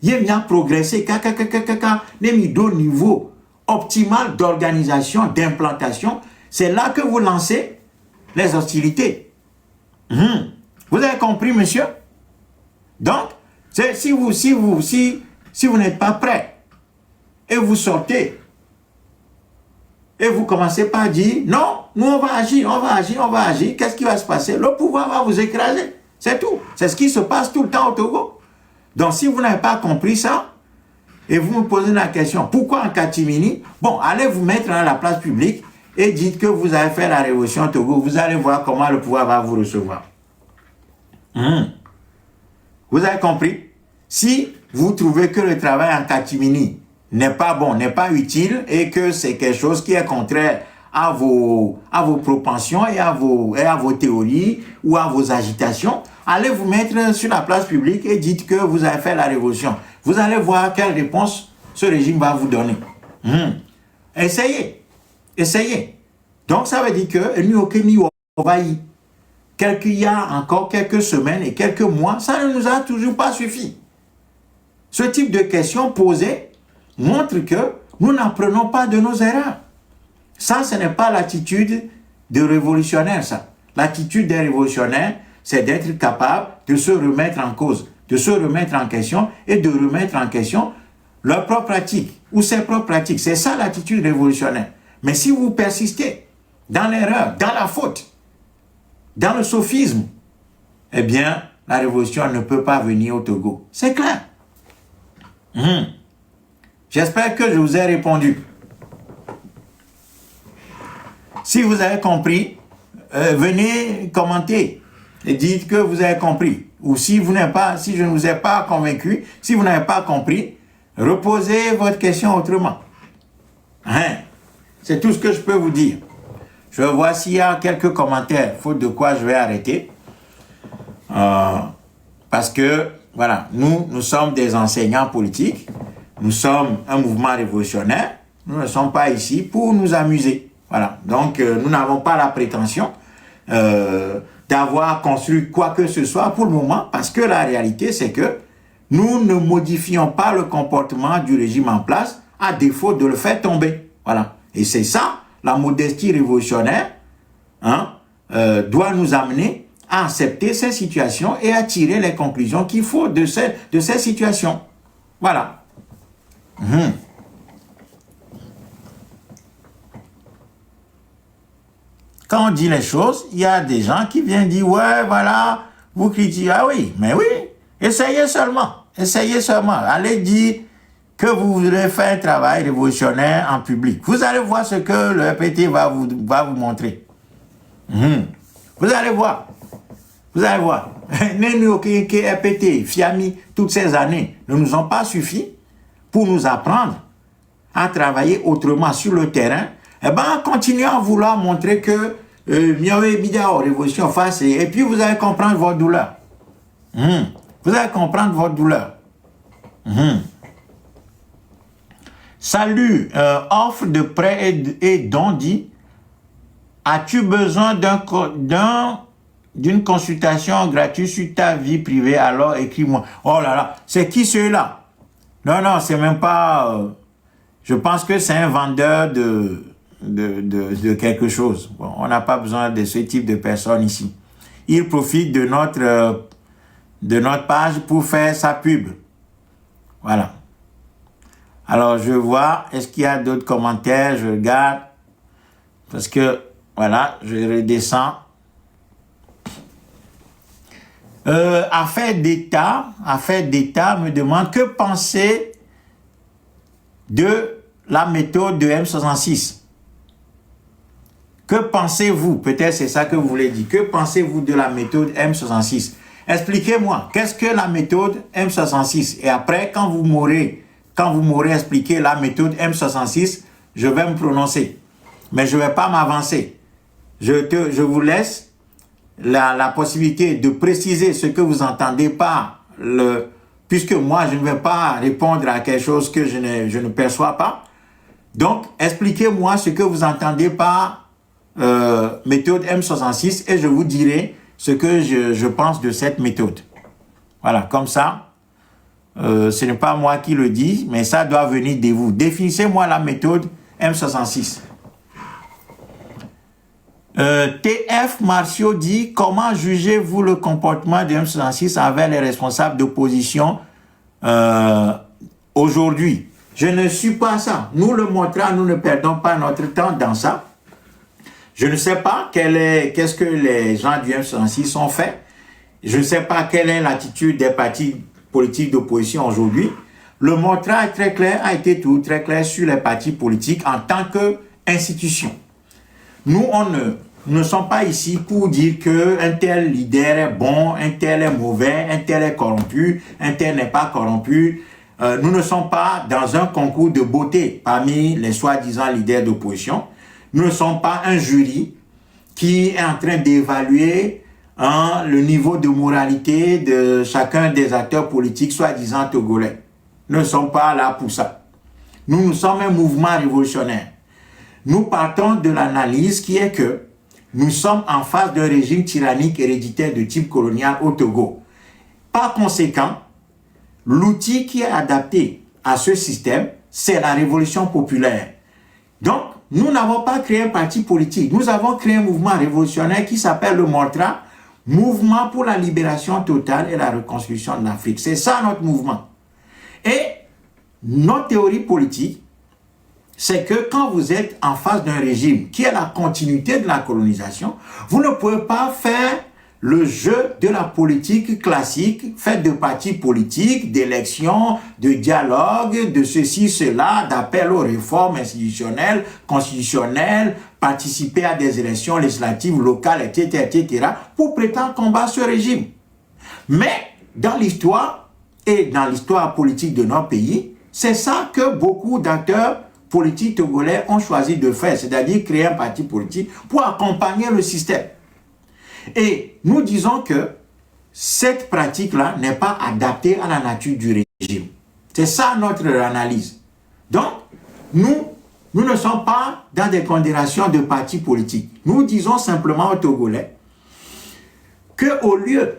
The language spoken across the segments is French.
Il y a progressé, au niveau optimal d'organisation, d'implantation. C'est là que vous lancez les hostilités. Vous avez compris, monsieur? Donc, si vous n'êtes pas prêt et vous sortez et vous commencez par dire non, nous on va agir, qu'est-ce qui va se passer? Le pouvoir va vous écraser. C'est tout. C'est ce qui se passe tout le temps au Togo. Donc, si vous n'avez pas compris ça, et vous me posez la question, pourquoi en catimini? Bon, allez vous mettre dans la place publique et dites que vous avez fait la révolution au Togo. Vous allez voir comment le pouvoir va vous recevoir. Vous avez compris? Si vous trouvez que le travail en catimini n'est pas bon, n'est pas utile et que c'est quelque chose qui est contraire à vos propensions et à vos théories ou à vos agitations, allez vous mettre sur la place publique et dites que vous avez fait la révolution. Vous allez voir quelle réponse ce régime va vous donner. Essayez. Donc ça veut dire que il y a encore quelques semaines et quelques mois, ça ne nous a toujours pas suffi. Ce type de questions posées montre que nous n'apprenons pas de nos erreurs. Ça, ce n'est pas l'attitude de révolutionnaire, ça. L'attitude des révolutionnaires, c'est d'être capable de se remettre en cause, de se remettre en question et de remettre en question leurs propres pratiques ou ses propres pratiques. C'est ça l'attitude révolutionnaire. Mais si vous persistez dans l'erreur, dans la faute, dans le sophisme, eh bien, la révolution ne peut pas venir au Togo. C'est clair. J'espère que je vous ai répondu. Si vous avez compris, venez commenter et dites que vous avez compris. Ou si je ne vous ai pas convaincu, si vous n'avez pas compris, reposez votre question autrement. C'est tout ce que je peux vous dire. Je vois s'il y a quelques commentaires, faute de quoi je vais arrêter. Parce que, voilà, nous sommes des enseignants politiques, nous sommes un mouvement révolutionnaire, nous ne sommes pas ici pour nous amuser. Voilà, donc nous n'avons pas la prétention d'avoir construit quoi que ce soit pour le moment, parce que la réalité, c'est que nous ne modifions pas le comportement du régime en place, à défaut de le faire tomber. Voilà, et c'est ça, la modestie révolutionnaire doit nous amener à accepter ces situations et à tirer les conclusions qu'il faut de ces situations. Voilà. Quand on dit les choses, il y a des gens qui viennent dire, ouais, voilà, vous critiquez. Ah oui, mais oui, essayez seulement. Allez dire que vous voudrez faire un travail révolutionnaire en public. Vous allez voir ce que le RPT va vous montrer. Vous allez voir. RPT, FIAMI, toutes ces années ne nous ont pas suffi pour nous apprendre à travailler autrement sur le terrain. Eh bien, continuez à vouloir montrer que révolution face et puis vous allez comprendre votre douleur. Vous allez comprendre votre douleur. Salut, offre de prêt et don dit, as-tu besoin d'une consultation gratuite sur ta vie privée? Alors écris-moi. Oh là là, c'est qui ceux-là? Non, c'est même pas... je pense que c'est un vendeur de quelque chose. Bon, on n'a pas besoin de ce type de personnes ici. Il profite de notre page pour faire sa pub. Voilà. Alors, je vois, est-ce qu'il y a d'autres commentaires? Je regarde. Parce que, voilà, je redescends. Affaire d'État me demande que penser de la méthode de M66. Que pensez-vous? Peut-être c'est ça que vous voulez dire. Que pensez-vous de la méthode M66? Expliquez-moi, qu'est-ce que la méthode M66? Et après, quand vous m'aurez expliqué la méthode M66, je vais me prononcer. Mais je ne vais pas m'avancer. Je vous laisse la possibilité de préciser ce que vous entendez par puisque moi, je ne vais pas répondre à quelque chose que je ne perçois pas. Donc, expliquez-moi ce que vous entendez par méthode M66 et je vous dirai ce que je pense de cette méthode. Voilà, comme ça, Ce n'est pas moi qui le dis, mais ça doit venir de vous. Définissez-moi la méthode M66. TF Martiaux dit: comment jugez-vous le comportement de M66 envers les responsables d'opposition aujourd'hui? Je ne suis pas ça. Nous le montrons, nous ne perdons pas notre temps dans ça. Je ne sais pas qu'est-ce que les gens du M66 ont fait. Je ne sais pas quelle est l'attitude des partis politiques d'opposition aujourd'hui. Le montrage très clair a été tout très clair sur les partis politiques en tant qu'institution. Nous, nous ne sommes pas ici pour dire qu'un tel leader est bon, un tel est mauvais, un tel est corrompu, un tel n'est pas corrompu. Nous ne sommes pas dans un concours de beauté parmi les soi-disant leaders d'opposition. Nous ne sommes pas un jury qui est en train d'évaluer le niveau de moralité de chacun des acteurs politiques soi-disant togolais. Nous ne sommes pas là pour ça. Nous sommes un mouvement révolutionnaire. Nous partons de l'analyse qui est que nous sommes en face d'un régime tyrannique héréditaire de type colonial au Togo. Par conséquent, l'outil qui est adapté à ce système, c'est la révolution populaire. Donc, nous n'avons pas créé un parti politique. Nous avons créé un mouvement révolutionnaire qui s'appelle le MORTRA, Mouvement pour la libération totale et la reconstruction de l'Afrique. C'est ça notre mouvement. Et notre théorie politique, c'est que quand vous êtes en face d'un régime qui est la continuité de la colonisation, vous ne pouvez pas faire le jeu de la politique classique, fait de partis politiques, d'élections, de dialogue, de ceci, cela, d'appel aux réformes institutionnelles, constitutionnelles, participer à des élections législatives, locales, etc., etc., pour prétendre combattre ce régime. Mais dans l'histoire et dans l'histoire politique de notre pays, c'est ça que beaucoup d'acteurs politiques togolais ont choisi de faire, c'est-à-dire créer un parti politique pour accompagner le système. Et nous disons que cette pratique-là n'est pas adaptée à la nature du régime. C'est ça notre analyse. Donc, nous ne sommes pas dans des condamnations de partis politiques. Nous disons simplement aux Togolais qu'au lieu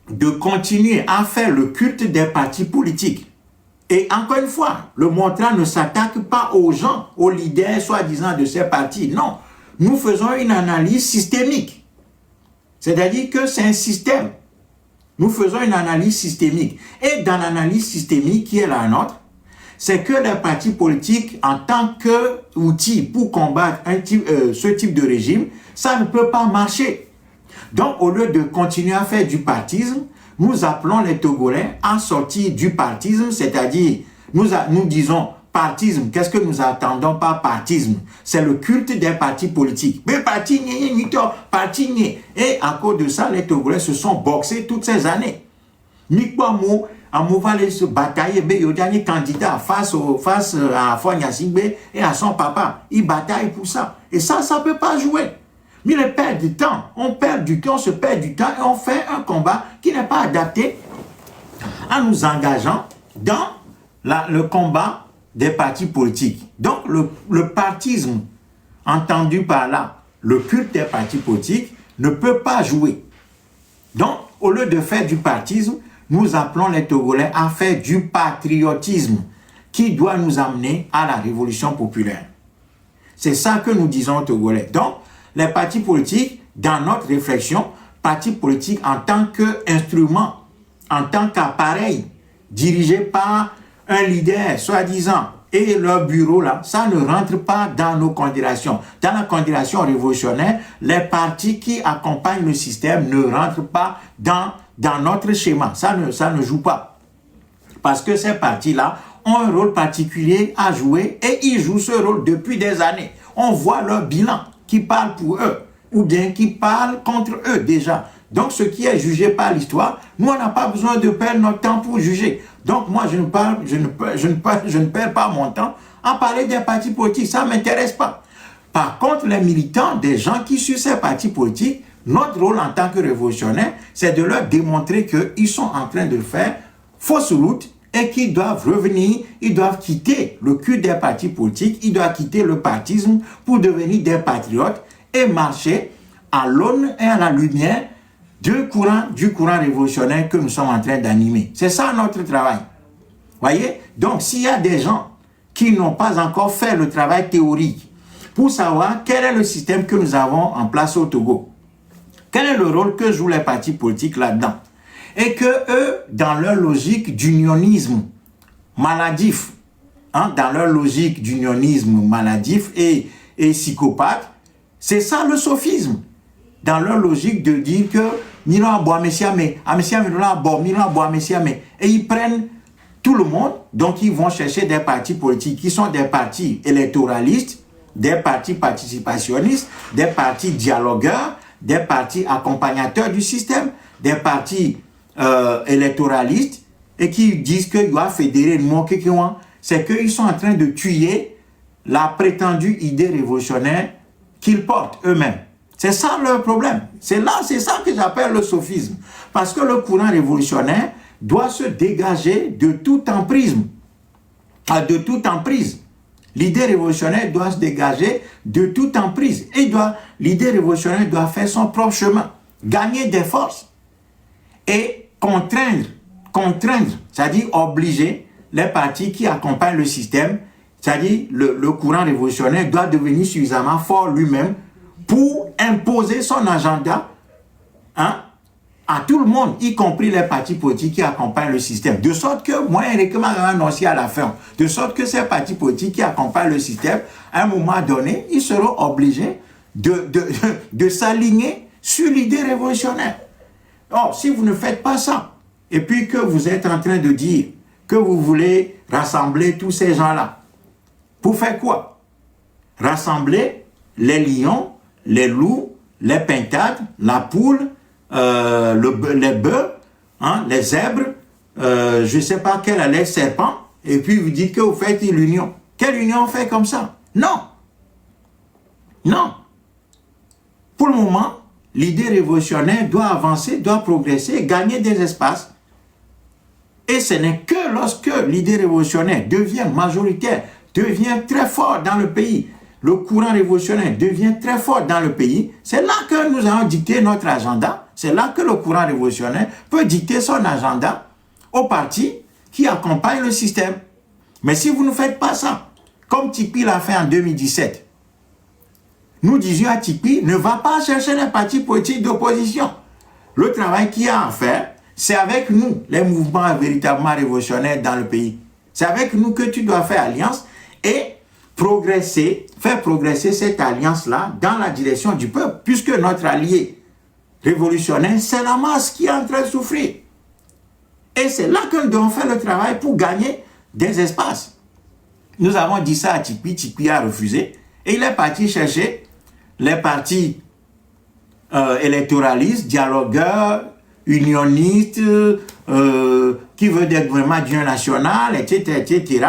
de continuer à faire le culte des partis politiques, et encore une fois, le montrant ne s'attaque pas aux gens, aux leaders soi-disant de ces partis. Non, nous faisons une analyse systémique. C'est-à-dire que c'est un système. Nous faisons une analyse systémique. Et dans l'analyse systémique qui est la nôtre, c'est que les partis politiques, en tant qu'outil pour combattre ce type de régime, ça ne peut pas marcher. Donc, au lieu de continuer à faire du partisme, nous appelons les Togolais à sortir du partisme, c'est-à-dire, nous disons partisme. Qu'est-ce que nous attendons par partisme? C'est le culte des partis politiques. Mais parti parti. Et à cause de ça, les Togolais se sont boxés toutes ces années. Mikbamo, Amouvale se bataille, le dernier candidat face à Fonya Singbe et à son papa. Ils bataillent pour ça. Et ça ne peut pas jouer. Mais ils perdent du temps. On perd du temps, on se perd du temps et on fait un combat qui n'est pas adapté en nous engageant dans le combat des partis politiques. Donc, le partisme, entendu par là, le culte des partis politiques, ne peut pas jouer. Donc, au lieu de faire du partisme, nous appelons les Togolais à faire du patriotisme qui doit nous amener à la révolution populaire. C'est ça que nous disons aux Togolais. Donc, les partis politiques, dans notre réflexion, partis politiques en tant qu'instrument, en tant qu'appareil dirigé par un leader, soi-disant, et leur bureau là, ça ne rentre pas dans nos considérations. Dans la considération révolutionnaire, les partis qui accompagnent le système ne rentrent pas dans notre schéma. Ça ne joue pas. Parce que ces partis-là ont un rôle particulier à jouer et ils jouent ce rôle depuis des années. On voit leur bilan qui parle pour eux ou bien qui parle contre eux déjà. Donc, ce qui est jugé par l'histoire, nous, on n'a pas besoin de perdre notre temps pour juger. Donc, moi, je ne perds pas mon temps à parler des partis politiques. Ça ne m'intéresse pas. Par contre, les militants, des gens qui suivent ces partis politiques, notre rôle en tant que révolutionnaire, c'est de leur démontrer qu'ils sont en train de faire fausse route et qu'ils doivent revenir, ils doivent quitter le culte des partis politiques, ils doivent quitter le partisme pour devenir des patriotes et marcher à l'aune et à la lumière du courant révolutionnaire que nous sommes en train d'animer. C'est ça notre travail. Voyez? Donc, s'il y a des gens qui n'ont pas encore fait le travail théorique pour savoir quel est le système que nous avons en place au Togo, quel est le rôle que jouent les partis politiques là-dedans, et que eux, dans leur logique d'unionisme maladif, dans leur logique d'unionisme maladif et psychopathe, c'est ça le sophisme. Dans leur logique de dire que et ils prennent tout le monde, donc ils vont chercher des partis politiques qui sont des partis électoralistes, des partis participationnistes, des partis dialogueurs, des partis accompagnateurs du système, des partis électoralistes, et qui disent qu'ils doivent fédérer le monde, c'est qu'ils sont en train de tuer la prétendue idée révolutionnaire qu'ils portent eux-mêmes. C'est ça leur problème. C'est ça que j'appelle le sophisme. Parce que le courant révolutionnaire doit se dégager de tout emprisme. De toute emprise. L'idée révolutionnaire doit se dégager de toute emprise. Et l'idée révolutionnaire doit faire son propre chemin. Gagner des forces. Et contraindre, c'est-à-dire obliger les partis qui accompagnent le système, c'est-à-dire le courant révolutionnaire doit devenir suffisamment fort lui-même pour imposer son agenda à tout le monde, y compris les partis politiques qui accompagnent le système. De sorte que, moi, Enrique m'a annoncé à la fin, de sorte que ces partis politiques qui accompagnent le système, à un moment donné, ils seront obligés de s'aligner sur l'idée révolutionnaire. Or, si vous ne faites pas ça, et puis que vous êtes en train de dire que vous voulez rassembler tous ces gens-là, pour faire quoi? Rassembler les lions, les loups, les pintades, la poule, les bœufs, les zèbres, je ne sais pas les serpents, et puis vous dites que vous faites l'union. Quelle union on fait comme ça? Non. Non. Pour le moment, l'idée révolutionnaire doit avancer, doit progresser, gagner des espaces. Et ce n'est que lorsque l'idée révolutionnaire devient majoritaire, devient très fort dans le pays, le courant révolutionnaire devient très fort dans le pays, c'est là que nous allons dicter notre agenda, c'est là que le courant révolutionnaire peut dicter son agenda aux partis qui accompagnent le système. Mais si vous ne faites pas ça, comme Tikpi l'a fait en 2017, nous disions à Tikpi, ne va pas chercher les partis politiques d'opposition. Le travail qu'il y a à faire, c'est avec nous, les mouvements véritablement révolutionnaires dans le pays. C'est avec nous que tu dois faire alliance et faire progresser cette alliance-là dans la direction du peuple, puisque notre allié révolutionnaire, c'est la masse qui est en train de souffrir. Et c'est là que nous devons faire le travail pour gagner des espaces. Nous avons dit ça à Tikpi, Tikpi a refusé, et il est parti chercher les partis électoralistes, dialogueurs, unionistes, qui veulent des gouvernements d'union nationale, etc., etc.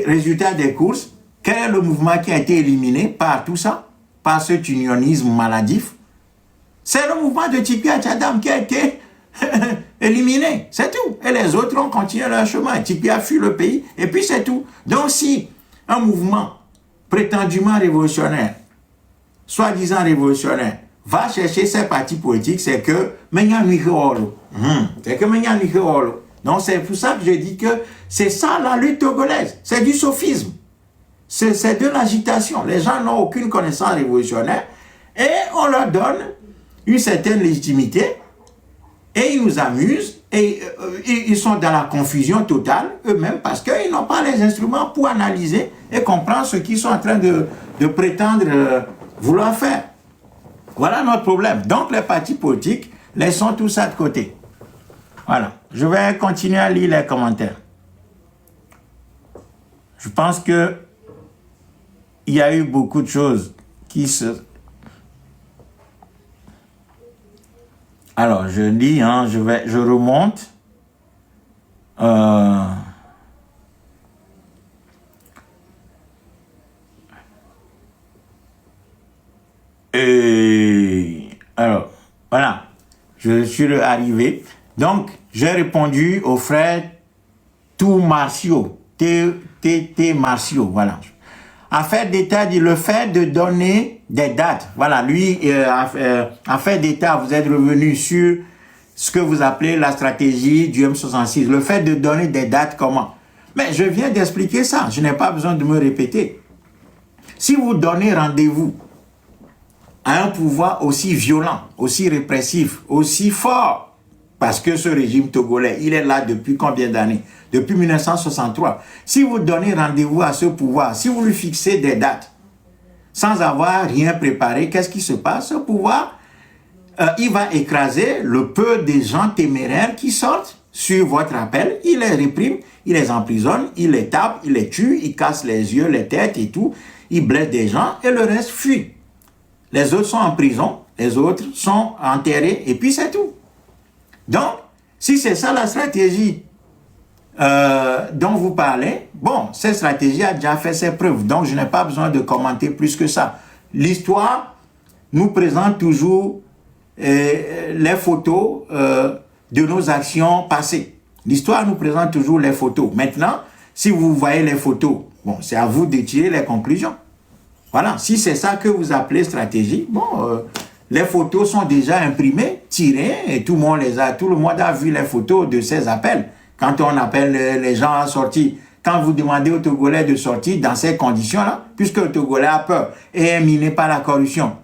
Résultat des courses, quel est le mouvement qui a été éliminé par tout ça, par cet unionisme maladif? C'est le mouvement de Tikpi Achadam qui a été éliminé, c'est tout. Et les autres ont continué leur chemin. Tikpi a fui le pays, et puis c'est tout. Donc si un mouvement prétendument révolutionnaire, soi-disant révolutionnaire, va chercher ses partis politiques, c'est que donc c'est pour ça que je dis que c'est ça la lutte togolaise, c'est du sophisme, c'est de l'agitation. Les gens n'ont aucune connaissance révolutionnaire et on leur donne une certaine légitimité et ils nous amusent et ils sont dans la confusion totale eux-mêmes parce qu'ils n'ont pas les instruments pour analyser et comprendre ce qu'ils sont en train de prétendre vouloir faire. Voilà notre problème. Donc les partis politiques, laissons tout ça de côté. Voilà. Je vais continuer à lire les commentaires. Je pense que il y a eu beaucoup de choses qui se... Alors, je lis, je remonte. Et alors, voilà, je suis arrivé. Donc, j'ai répondu aux frères Tout Martiaux, T Martiaux, voilà. Affaire d'État dit le fait de donner des dates. Voilà, lui, affaire d'État, vous êtes revenu sur ce que vous appelez la stratégie du M66, le fait de donner des dates, comment? Mais je viens d'expliquer ça, je n'ai pas besoin de me répéter. Si vous donnez rendez-vous à un pouvoir aussi violent, aussi répressif, aussi fort, parce que ce régime togolais, il est là depuis combien d'années? Depuis 1963. Si vous donnez rendez-vous à ce pouvoir, si vous lui fixez des dates, sans avoir rien préparé, qu'est-ce qui se passe? Ce pouvoir, il va écraser le peu des gens téméraires qui sortent sur votre appel, il les réprime, il les emprisonne, il les tape, il les tue, il casse les yeux, les têtes et tout, il blesse des gens et le reste fuit. Les autres sont en prison, les autres sont enterrés et puis c'est tout. Donc, si c'est ça la stratégie dont vous parlez, bon, cette stratégie a déjà fait ses preuves, donc je n'ai pas besoin de commenter plus que ça. L'histoire nous présente toujours les photos de nos actions passées. L'histoire nous présente toujours les photos. Maintenant, si vous voyez les photos, bon, c'est à vous de tirer les conclusions. Voilà, si c'est ça que vous appelez stratégie, bon, les photos sont déjà imprimées, tirées, et tout le monde a vu les photos de ces appels. Quand on appelle les gens à sortir, quand vous demandez aux Togolais de sortir dans ces conditions-là, puisque le Togolais a peur et est miné par la corruption,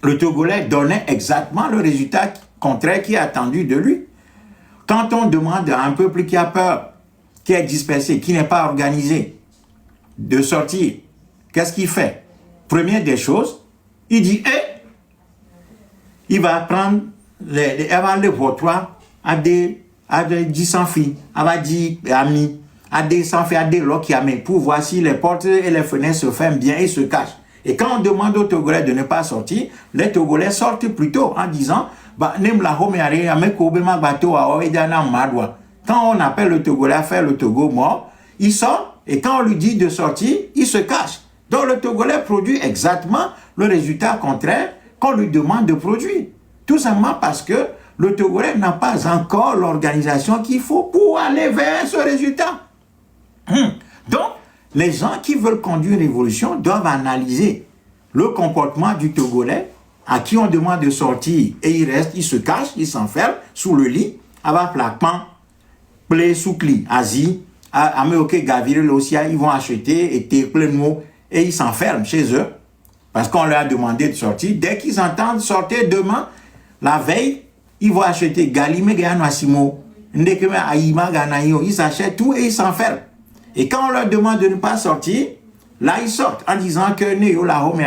le Togolais donnait exactement le résultat contraire qui est attendu de lui. Quand on demande à un peuple qui a peur, qui est dispersé, qui n'est pas organisé, de sortir, qu'est-ce qu'il fait? Première des choses, il dit, il va prendre les votoirs à des 10 filles, à des amis, à des sans filles, à des lots pour voir si les portes et les fenêtres se ferment bien et se cachent. Et quand on demande aux Togolais de ne pas sortir, les Togolais sortent plutôt en disant, quand on appelle le Togolais à faire le Togo mort, il sort et quand on lui dit de sortir, il se cache. Donc le Togolais produit exactement le résultat contraire qu'on lui demande de produire. Tout simplement parce que le Togolais n'a pas encore l'organisation qu'il faut pour aller vers ce résultat. Donc, les gens qui veulent conduire une révolution doivent analyser le comportement du Togolais à qui on demande de sortir et il reste, il se cache, il s'enferme sous le lit, avec plaquement, play sous cli, Asie, Améoké, Gavire, Losia, ils vont acheter et plein de mots et ils s'enferment chez eux parce qu'on leur a demandé de sortir. Dès qu'ils entendent sortir demain, la veille, ils vont acheter Galime, Gayano, Asimo, Ndekeme, Aïma, Ganayo, ils achètent tout et ils s'enferment. Et quand on leur demande de ne pas sortir, là ils sortent en disant que Néo la home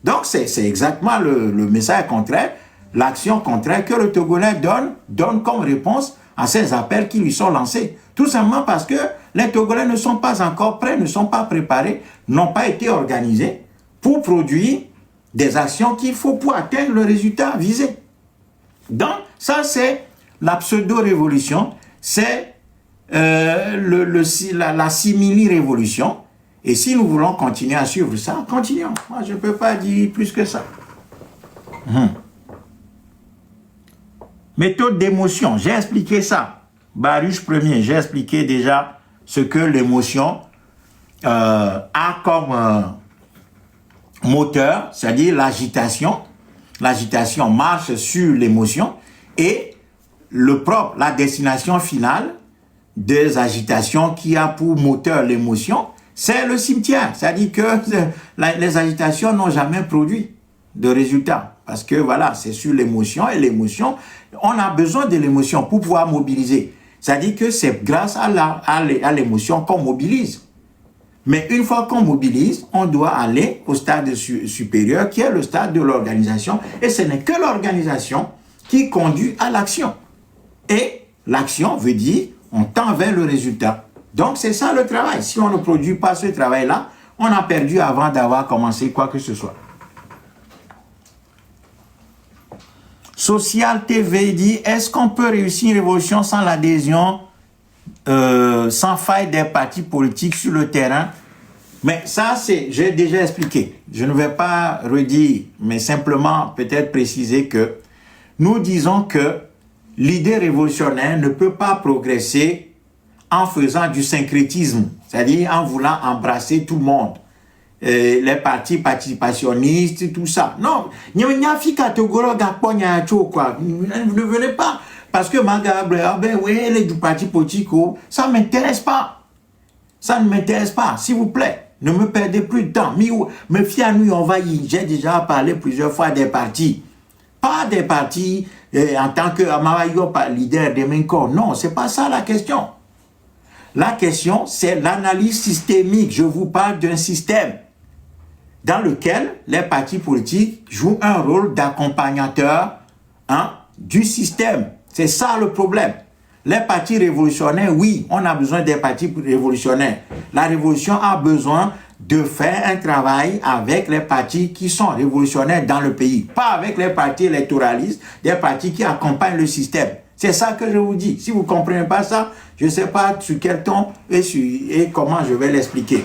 donc c'est exactement le message contraire, l'action contraire que le Togolais donne comme réponse à ces appels qui lui sont lancés. Tout simplement parce que les Togolais ne sont pas encore prêts, ne sont pas préparés, n'ont pas été organisés pour produire des actions qu'il faut pour atteindre le résultat visé. Donc ça c'est la pseudo-révolution, c'est la simili-révolution. Et si nous voulons continuer à suivre ça, continuons. Moi, je ne peux pas dire plus que ça. Méthode d'émotion, j'ai expliqué ça. Baruch Ier, j'ai expliqué déjà ce que l'émotion a comme moteur, c'est-à-dire l'agitation. L'agitation marche sur l'émotion et la destination finale des agitations qui a pour moteur l'émotion, c'est le cimetière. C'est-à-dire que les agitations n'ont jamais produit de résultat. Parce que voilà, c'est sur l'émotion et l'émotion, on a besoin de l'émotion pour pouvoir mobiliser. C'est-à-dire que c'est grâce à l'émotion qu'on mobilise. Mais une fois qu'on mobilise, on doit aller au stade supérieur qui est le stade de l'organisation. Et ce n'est que l'organisation qui conduit à l'action. Et l'action veut dire on tend vers le résultat. Donc c'est ça le travail. Si on ne produit pas ce travail-là, on a perdu avant d'avoir commencé quoi que ce soit. Social TV dit, est-ce qu'on peut réussir une révolution sans l'adhésion sans faille des partis politiques sur le terrain? Mais ça, j'ai déjà expliqué. Je ne vais pas redire, mais simplement peut-être préciser que nous disons que l'idée révolutionnaire ne peut pas progresser en faisant du syncrétisme, c'est-à-dire en voulant embrasser tout le monde. les partis participationnistes, tout ça. Non, vous ne venez pas. Parce que oui, les du parti politique, ça ne m'intéresse pas. Ça ne m'intéresse pas, s'il vous plaît. Ne me perdez plus de temps. Me fiez à nous, on va y. J'ai déjà parlé plusieurs fois des partis. Pas des partis en tant que Amarayo, leader de Menko. Non, c'est pas ça la question. La question, c'est l'analyse systémique. Je vous parle d'un système dans lequel les partis politiques jouent un rôle d'accompagnateur du système. C'est ça le problème. Les partis révolutionnaires, oui, on a besoin des partis révolutionnaires. La révolution a besoin de faire un travail avec les partis qui sont révolutionnaires dans le pays. Pas avec les partis électoralistes, des partis qui accompagnent le système. C'est ça que je vous dis. Si vous ne comprenez pas ça, je ne sais pas sur quel ton et comment je vais l'expliquer.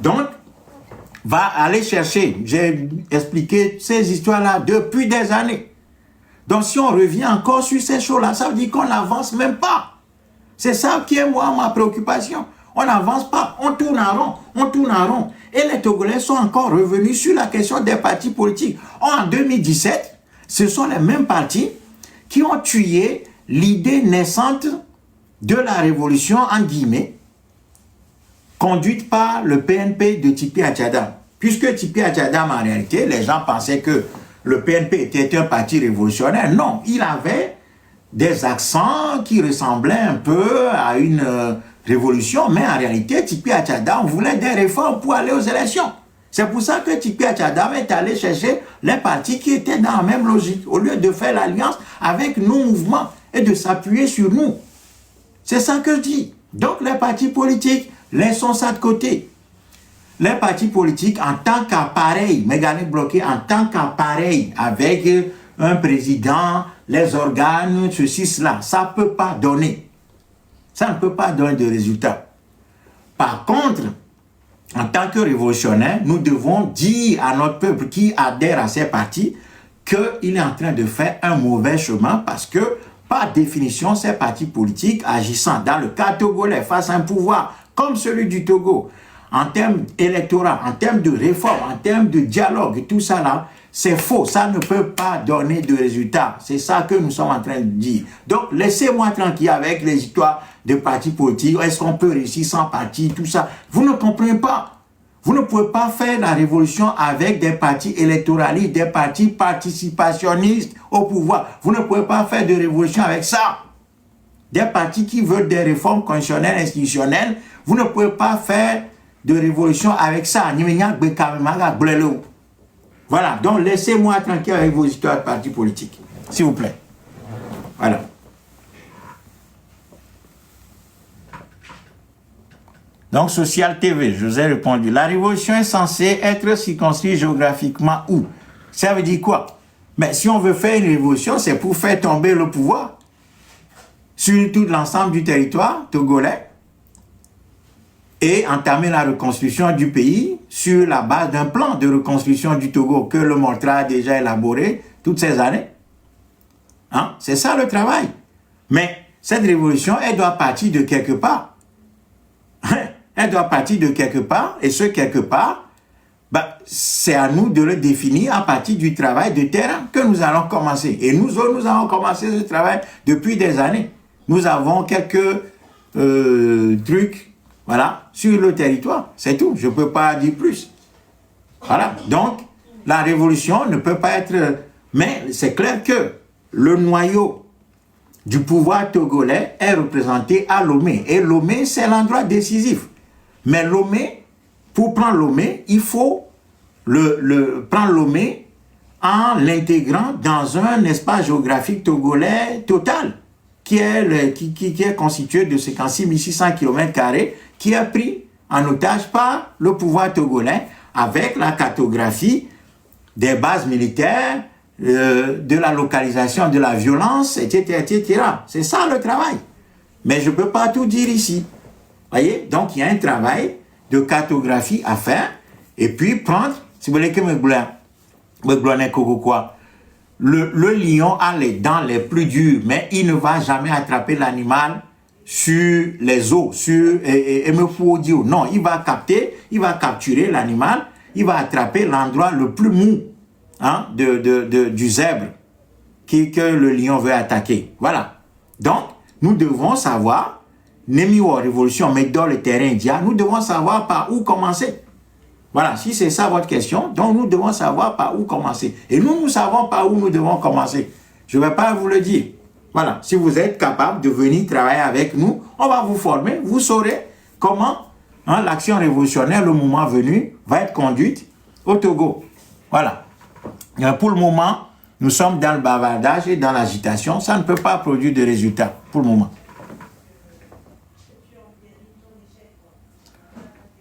Donc, va aller chercher. J'ai expliqué ces histoires-là depuis des années. Donc, si on revient encore sur ces choses-là, ça veut dire qu'on n'avance même pas. C'est ça qui est, moi, ma préoccupation. On n'avance pas, on tourne en rond. Et les Togolais sont encore revenus sur la question des partis politiques. En 2017, ce sont les mêmes partis qui ont tué l'idée naissante de la révolution, en guillemets, conduite par le PNP de Tipi Atchadam. Puisque Tipi Atchadam, en réalité, les gens pensaient que le PNP était un parti révolutionnaire. Non, il avait des accents qui ressemblaient un peu à une révolution, mais en réalité, Tipi Atchadam voulait des réformes pour aller aux élections. C'est pour ça que Tipi Atchadam est allé chercher les partis qui étaient dans la même logique, au lieu de faire l'alliance avec nos mouvements et de s'appuyer sur nous. C'est ça que je dis. Donc les partis politiques, laissons ça de côté. Les partis politiques, en tant qu'appareil, mécanique bloqué, en tant qu'appareil avec un président, les organes, ceci, cela, ça ne peut pas donner. Ça ne peut pas donner de résultats. Par contre, en tant que révolutionnaires, nous devons dire à notre peuple qui adhère à ces partis qu'il est en train de faire un mauvais chemin parce que, par définition, ces partis politiques agissant dans le cas togolais face à un pouvoir comme celui du Togo, en termes électoraux, en termes de réforme, en termes de dialogue, tout ça là, c'est faux. Ça ne peut pas donner de résultats. C'est ça que nous sommes en train de dire. Donc, laissez-moi tranquille avec les histoires de partis politiques. Est-ce qu'on peut réussir sans parti, tout ça? Vous ne comprenez pas. Vous ne pouvez pas faire la révolution avec des partis électoralistes, des partis participationnistes au pouvoir. Vous ne pouvez pas faire de révolution avec ça. Des partis qui veulent des réformes constitutionnelles, institutionnelles. Vous ne pouvez pas faire de révolution avec ça. Voilà, donc laissez-moi tranquille avec vos histoires de partis politiques, s'il vous plaît. Voilà. Donc, Social TV, je vous ai répondu. La révolution est censée être circonscrite géographiquement où? Ça veut dire quoi? Mais si on veut faire une révolution, c'est pour faire tomber le pouvoir sur tout l'ensemble du territoire togolais et entamer la reconstruction du pays sur la base d'un plan de reconstruction du Togo que le Montra a déjà élaboré toutes ces années. Hein? C'est ça le travail. Mais cette révolution, elle doit partir de quelque part. Elle doit partir de quelque part, et ce quelque part, c'est à nous de le définir à partir du travail de terrain que nous allons commencer. Et nous avons commencé ce travail depuis des années. Nous avons quelques trucs, voilà, sur le territoire. C'est tout. Je ne peux pas dire plus. Voilà. Donc, la révolution ne peut pas être... Mais c'est clair que le noyau du pouvoir togolais est représenté à Lomé. Et Lomé, c'est l'endroit décisif. Mais Lomé, pour prendre Lomé, il faut prendre Lomé en l'intégrant dans un espace géographique togolais total, qui est constitué de 56 600 km², qui est pris en otage par le pouvoir togolais, avec la cartographie des bases militaires, de la localisation de la violence, etc., etc. C'est ça le travail. Mais je ne peux pas tout dire ici. Voyez? Donc, il y a un travail de cartographie à faire, et puis prendre, si vous voulez que le lion a les dents les plus dures, mais il ne va jamais attraper l'animal sur les os, et me audio. Non, il va capturer l'animal, il va attraper l'endroit le plus mou hein, du zèbre que le lion veut attaquer. Voilà. Donc, nous devons savoir, Nemiwo révolution, mais dans le terrain indien, nous devons savoir par où commencer. Voilà, si c'est ça votre question, donc nous devons savoir par où commencer. Et nous savons par où nous devons commencer. Je ne vais pas vous le dire. Voilà, si vous êtes capable de venir travailler avec nous, on va vous former, vous saurez comment hein, l'action révolutionnaire, le moment venu, va être conduite au Togo. Voilà. Pour le moment, nous sommes dans le bavardage et dans l'agitation. Ça ne peut pas produire de résultats pour le moment.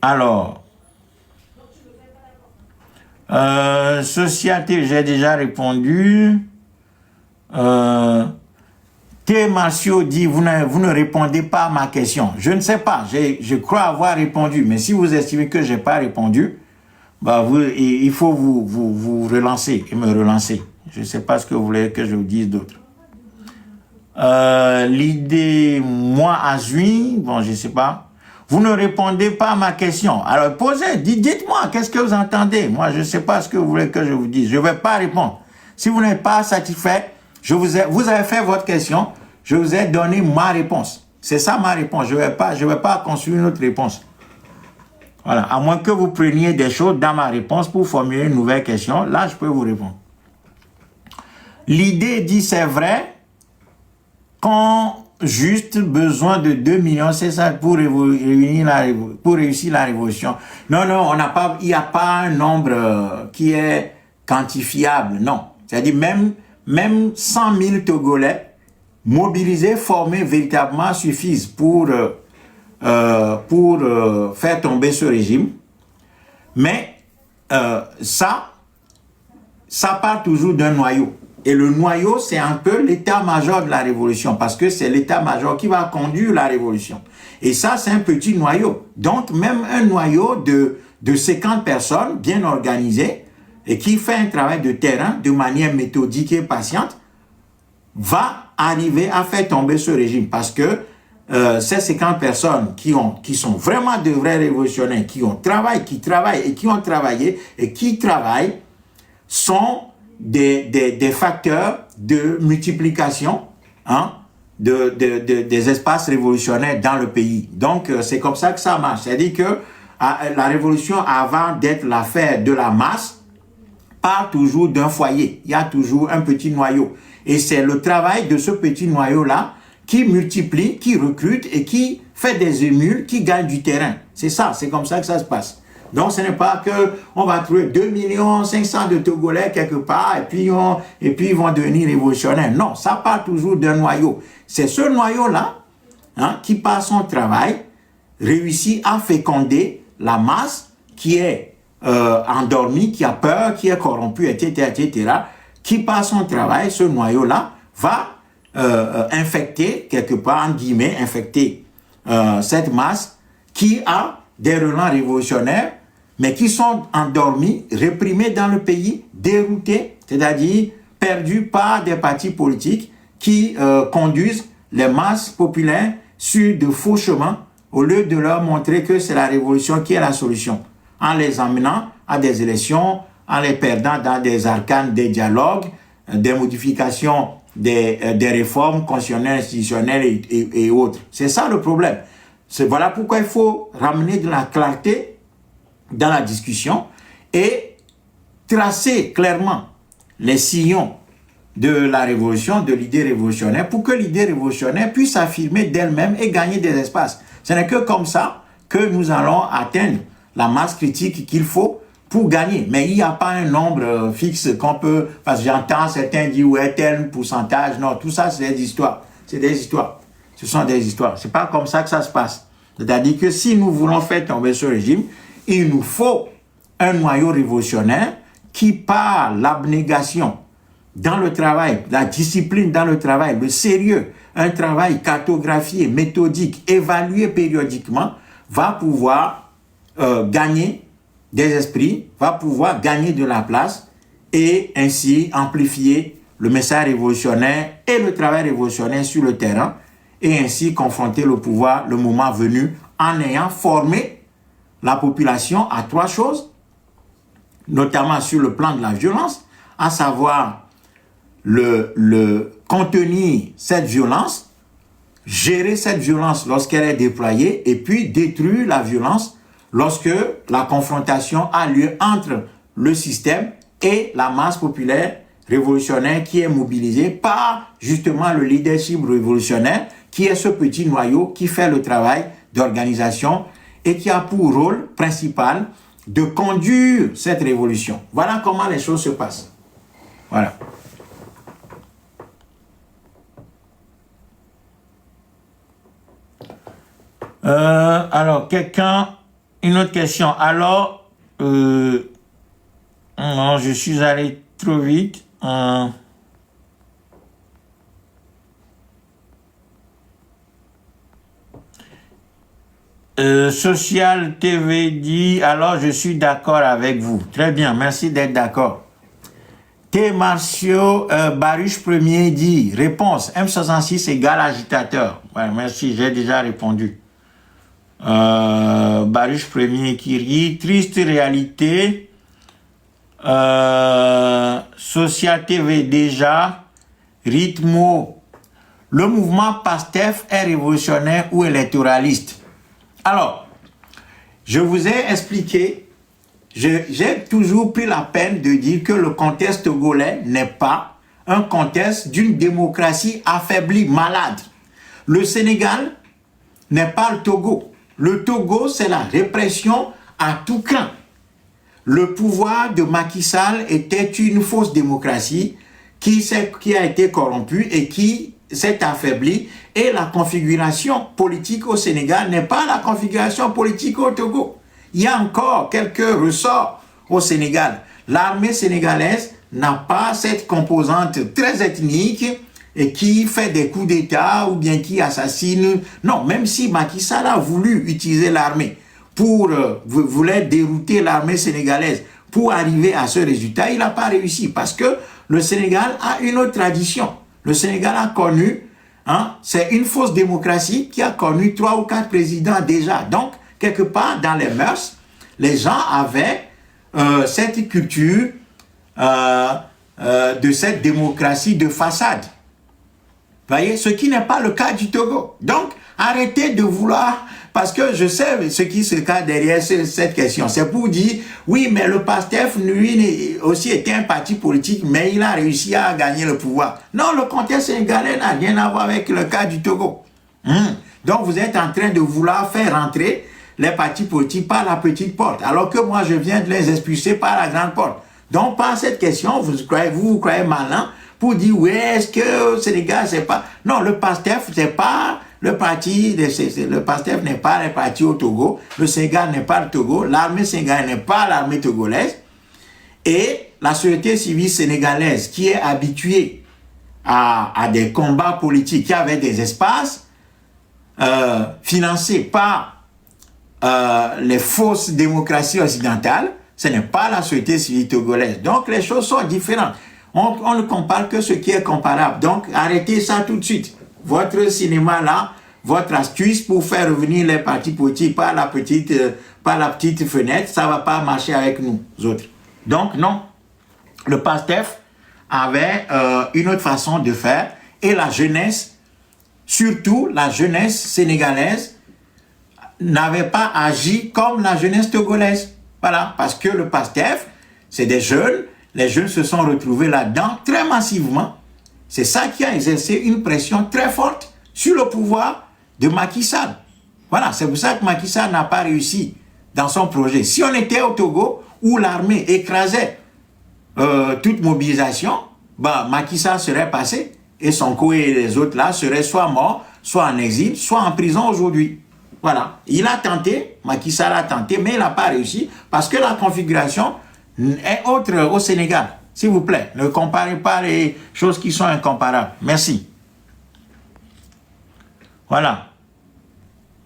Alors, société, j'ai déjà répondu. T. Martiaux dit, vous ne répondez pas à ma question. Je ne sais pas, je crois avoir répondu, mais si vous estimez que je n'ai pas répondu, bah il faut vous relancer et me relancer. Je ne sais pas ce que vous voulez que je vous dise d'autre. L'idée, moi, Azui, bon, je ne sais pas. Vous ne répondez pas à ma question. Alors, posez, dites-moi, qu'est-ce que vous entendez? Moi, je ne sais pas ce que vous voulez que je vous dise. Je ne vais pas répondre. Si vous n'êtes pas satisfait, vous avez fait votre question, je vous ai donné ma réponse. C'est ça ma réponse. Je vais pas construire une autre réponse. Voilà. À moins que vous preniez des choses dans ma réponse pour formuler une nouvelle question, là, je peux vous répondre. L'idée dit, c'est vrai, qu'on juste besoin de 2 millions, c'est ça, pour réussir la révolution. Non, il n'y a pas un nombre qui est quantifiable, non. C'est-à-dire même 100 000 Togolais mobilisés, formés véritablement suffisent pour faire tomber ce régime. Mais ça part toujours d'un noyau. Et le noyau, c'est un peu l'état-major de la révolution, parce que c'est l'état-major qui va conduire la révolution. Et ça, c'est un petit noyau. Donc, même un noyau de 50 personnes bien organisées et qui fait un travail de terrain de manière méthodique et patiente, va arriver à faire tomber ce régime. Parce que ces 50 personnes qui sont vraiment de vrais révolutionnaires, qui travaillent et qui travaillent, sont des facteurs de multiplication hein, des espaces révolutionnaires dans le pays. Donc, c'est comme ça que ça marche. C'est-à-dire que la révolution, avant d'être l'affaire de la masse, part toujours d'un foyer. Il y a toujours un petit noyau. Et c'est le travail de ce petit noyau-là qui multiplie, qui recrute et qui fait des émules, qui gagne du terrain. C'est ça, c'est comme ça que ça se passe. Donc, ce n'est pas qu'on va trouver 2 500 000 de Togolais quelque part et puis ils vont devenir révolutionnaires. Non, ça part toujours d'un noyau. C'est ce noyau-là hein, qui, par son travail, réussit à féconder la masse qui est endormie, qui a peur, qui est corrompue, etc., qui, par son travail, ce noyau-là, va infecter, quelque part, en guillemets, infecter cette masse qui a des relents révolutionnaires, mais qui sont endormis, réprimés dans le pays, déroutés, c'est-à-dire perdus par des partis politiques qui conduisent les masses populaires sur de faux chemins au lieu de leur montrer que c'est la révolution qui est la solution, en les emmenant à des élections, en les perdant dans des arcanes, des dialogues, des modifications, des réformes constitutionnelles, institutionnelles et autres. C'est ça le problème. Voilà pourquoi il faut ramener de la clarté dans la discussion et tracer clairement les sillons de la révolution, de l'idée révolutionnaire, pour que l'idée révolutionnaire puisse s'affirmer d'elle-même et gagner des espaces. Ce n'est que comme ça que nous allons atteindre la masse critique qu'il faut pour gagner. Mais il n'y a pas un nombre fixe qu'on peut... Parce que j'entends certains dire, ouais, tel pourcentage. Non, tout ça, c'est des histoires. C'est des histoires. Ce sont des histoires. C'est pas comme ça que ça se passe. C'est-à-dire que si nous voulons faire tomber ce régime, il nous faut un noyau révolutionnaire qui, par l'abnégation dans le travail, la discipline dans le travail, le sérieux, un travail cartographié, méthodique, évalué périodiquement, va pouvoir gagner des esprits, va pouvoir gagner de la place et ainsi amplifier le message révolutionnaire et le travail révolutionnaire sur le terrain et ainsi confronter le pouvoir le moment venu en ayant formé la population à 3 choses, notamment sur le plan de la violence, à savoir contenir cette violence, gérer cette violence lorsqu'elle est déployée et puis détruire la violence lorsque la confrontation a lieu entre le système et la masse populaire révolutionnaire qui est mobilisée par justement le leadership révolutionnaire qui est ce petit noyau qui fait le travail d'organisation et qui a pour rôle principal de conduire cette révolution. Voilà comment les choses se passent. Voilà. Alors, une autre question. Alors, non, je suis allé trop vite. Social TV dit, alors je suis d'accord avec vous. Très bien, merci d'être d'accord. T. Marcio Baruch Premier dit, réponse, M66 égale agitateur. Ouais, merci, j'ai déjà répondu. Baruch Premier qui rit, triste réalité. Social TV déjà, Rythmo. Le mouvement PASTEF est révolutionnaire ou électoraliste? Alors, je vous ai expliqué, j'ai toujours pris la peine de dire que le contexte togolais n'est pas un contexte d'une démocratie affaiblie, malade. Le Sénégal n'est pas le Togo. Le Togo, c'est la répression à tout craint. Le pouvoir de Macky Sall était une fausse démocratie qui a été corrompue et qui s'est affaiblie. Et la configuration politique au Sénégal n'est pas la configuration politique au Togo. Il y a encore quelques ressorts au Sénégal. L'armée sénégalaise n'a pas cette composante très ethnique et qui fait des coups d'État ou bien qui assassine. Non, même si Macky Sall a voulu utiliser l'armée voulait dérouter l'armée sénégalaise pour arriver à ce résultat, il n'a pas réussi parce que le Sénégal a une autre tradition. Le Sénégal a connu, c'est une fausse démocratie qui a connu 3 ou 4 présidents déjà. Donc, quelque part dans les mœurs, les gens avaient cette culture de cette démocratie de façade. Vous voyez, ce qui n'est pas le cas du Togo. Donc, arrêtez de vouloir, parce que je sais ce qui se cache derrière cette question. C'est pour dire, oui, mais le PASTEF, lui, aussi était un parti politique, mais il a réussi à gagner le pouvoir. Non, le contexte sénégalais n'a rien à voir avec le cas du Togo. Donc, vous êtes en train de vouloir faire rentrer les partis politiques par la petite porte, alors que moi, je viens de les expulser par la grande porte. Donc, par cette question, vous croyez malin pour dire, oui, est-ce que le Sénégal, c'est pas... Non, le PASTEF, c'est pas... Le PASTEF n'est pas le parti au Togo, le Sénégal n'est pas le Togo, l'armée sénégalaise n'est pas l'armée togolaise, et la société civile sénégalaise qui est habituée à des combats politiques, qui avait des espaces financés par les fausses démocraties occidentales, ce n'est pas la société civile togolaise. Donc les choses sont différentes. On ne compare que ce qui est comparable. Donc arrêtez ça tout de suite. Votre cinéma là, votre astuce pour faire revenir les partis politiques par la petite fenêtre, ça ne va pas marcher avec nous autres. Donc non, le PASTEF avait une autre façon de faire et la jeunesse, surtout la jeunesse sénégalaise, n'avait pas agi comme la jeunesse togolaise. Voilà, parce que le PASTEF, c'est des jeunes, les jeunes se sont retrouvés là-dedans très massivement. C'est ça qui a exercé une pression très forte sur le pouvoir de Macky Sall. Voilà, c'est pour ça que Macky Sall n'a pas réussi dans son projet. Si on était au Togo, où l'armée écrasait toute mobilisation, Macky Sall serait passé et Sonko et les autres là seraient soit morts, soit en exil, soit en prison aujourd'hui. Voilà, il a tenté, Macky Sall a tenté, mais il n'a pas réussi parce que la configuration est autre au Sénégal. S'il vous plaît, ne comparez pas les choses qui sont incomparables. Merci. Voilà.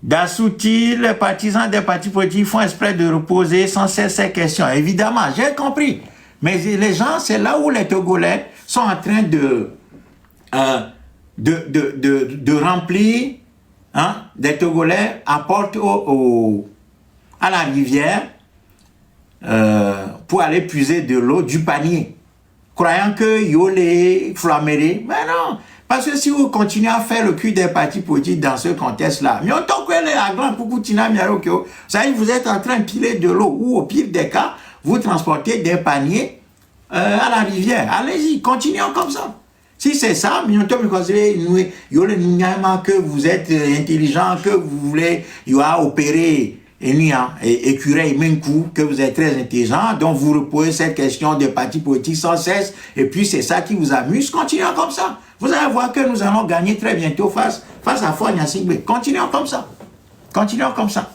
D'assouti, les partisans des partis politiques font exprès de reposer sans cesse ces questions. Évidemment, j'ai compris. Mais les gens, c'est là où les Togolais sont en train de remplir, hein, des Togolais apportent à la rivière pour aller puiser de l'eau du panier, croyant que yo les flammerait. Mais non, parce que si vous continuez à faire le cul des partis politiques dans ce contexte-là, vous êtes en train de piler de l'eau, ou au pire des cas, vous transportez des paniers à la rivière. Allez-y, continuons comme ça. Si c'est ça, que vous êtes intelligent, que vous voulez opérer et curer même coup, que vous êtes très intelligent, donc vous reposez cette question des partis politiques sans cesse, et puis c'est ça qui vous amuse, continuons comme ça. Vous allez voir que nous allons gagner très bientôt face à Fonya Singbe. Continuons comme ça. Continuons comme ça.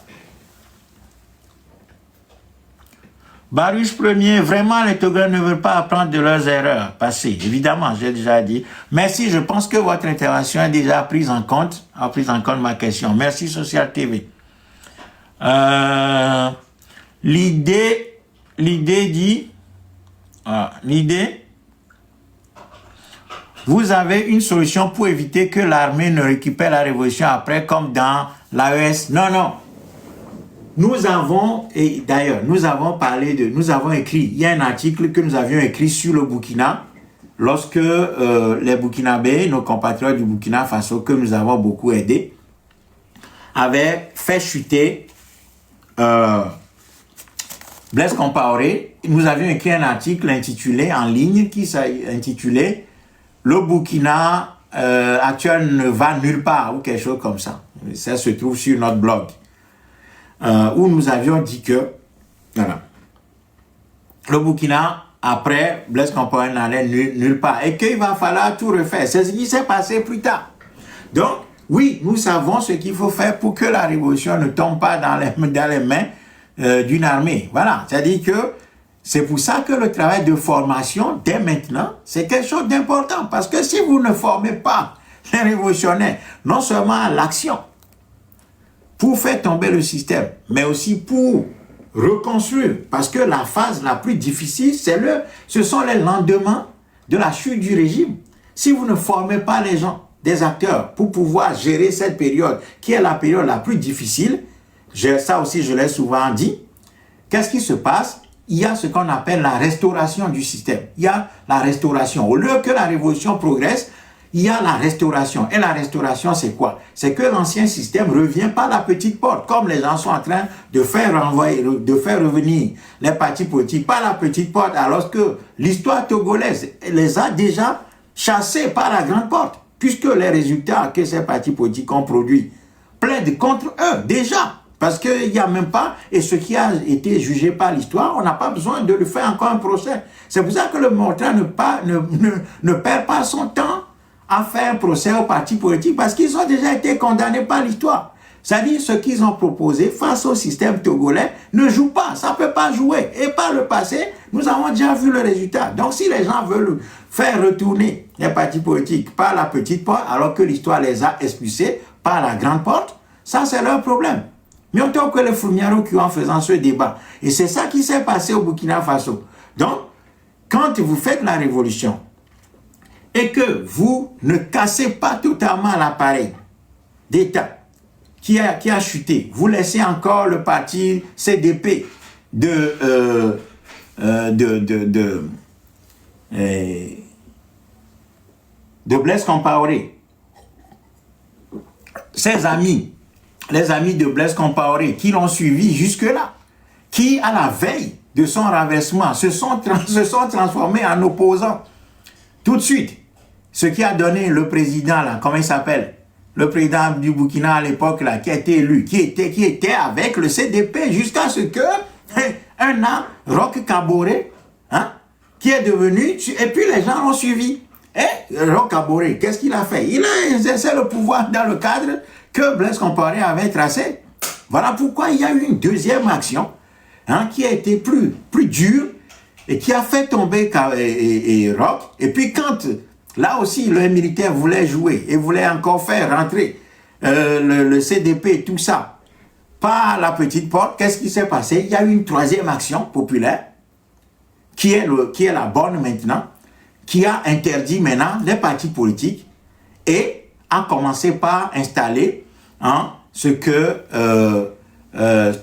Baruch Premier, vraiment les Togolais ne veulent pas apprendre de leurs erreurs passées. Évidemment, j'ai déjà dit. Merci, je pense que votre intervention est déjà prise en compte ma question. Merci Social TV. L'idée dit, vous avez une solution pour éviter que l'armée ne récupère la révolution après, comme dans l'AES. Non. Nous avons écrit, il y a un article que nous avions écrit sur le Burkina, lorsque les Burkinabés, nos compatriotes du Burkina Faso, que nous avons beaucoup aidés, avaient fait chuter Blaise Compaoré. Nous avions écrit un article intitulé, en ligne, qui s'intitulait « Le Burkina actuel ne va nulle part » ou quelque chose comme ça. Ça se trouve sur notre blog. Où nous avions dit que voilà, le Burkina, après, Blaise Compaoré n'allait nulle part et qu'il va falloir tout refaire. C'est ce qui s'est passé plus tard. Donc, oui, nous savons ce qu'il faut faire pour que la révolution ne tombe pas dans les mains d'une armée. Voilà, c'est-à-dire que c'est pour ça que le travail de formation, dès maintenant, c'est quelque chose d'important. Parce que si vous ne formez pas les révolutionnaires, non seulement à l'action, pour faire tomber le système, mais aussi pour reconstruire. Parce que la phase la plus difficile, ce sont les lendemains de la chute du régime. Si vous ne formez pas les gens, des acteurs, pour pouvoir gérer cette période, qui est la période la plus difficile, ça aussi je l'ai souvent dit, qu'est-ce qui se passe? Il y a ce qu'on appelle la restauration du système. Il y a la restauration. Au lieu que la révolution progresse, il y a la restauration. Et la restauration, c'est quoi? C'est que l'ancien système revient par la petite porte, comme les gens sont en train de faire revenir les partis politiques par la petite porte, alors que l'histoire togolaise les a déjà chassés par la grande porte, puisque les résultats que ces partis politiques ont produits plaident contre eux déjà. Parce qu'il n'y a même pas, et ce qui a été jugé par l'histoire, on n'a pas besoin de lui faire encore un procès. C'est pour ça que le Montrand ne perd pas son temps à faire un procès aux partis politiques, parce qu'ils ont déjà été condamnés par l'histoire. C'est-à-dire ce qu'ils ont proposé face au système togolais ne joue pas, ça ne peut pas jouer. Et par le passé, nous avons déjà vu le résultat. Donc si les gens veulent faire retourner les partis politiques par la petite porte, alors que l'histoire les a expulsés par la grande porte, ça c'est leur problème. Mais autant que les Foumiaro qui ont en faisant ce débat. Et c'est ça qui s'est passé au Burkina Faso. Donc, quand vous faites la révolution et que vous ne cassez pas totalement l'appareil d'État qui a chuté, vous laissez encore le parti CDP de Blaise Compaoré, ses amis, les amis de Blaise Compaoré qui l'ont suivi jusque-là, qui, à la veille de son renversement, se sont transformés en opposants. Tout de suite, ce qui a donné le président, là, comment il s'appelle? Le président du Burkina à l'époque, là, qui a été élu, qui était avec le CDP jusqu'à ce que, un an, Roch Kaboré, hein, qui est devenu, et puis les gens l'ont suivi. Et Roch Kaboré, qu'est-ce qu'il a fait? Il a exercé le pouvoir dans le cadre que Blaise Compaoré avait tracé. Voilà pourquoi il y a eu une deuxième action, hein, qui a été plus dure et qui a fait tomber Roch. Et puis quand, là aussi, le militaire voulait jouer et voulait encore faire rentrer le CDP et tout ça par la petite porte, qu'est-ce qui s'est passé? Il y a eu une troisième action populaire qui est la bonne maintenant, qui a interdit maintenant les partis politiques et a commencé par installer ce que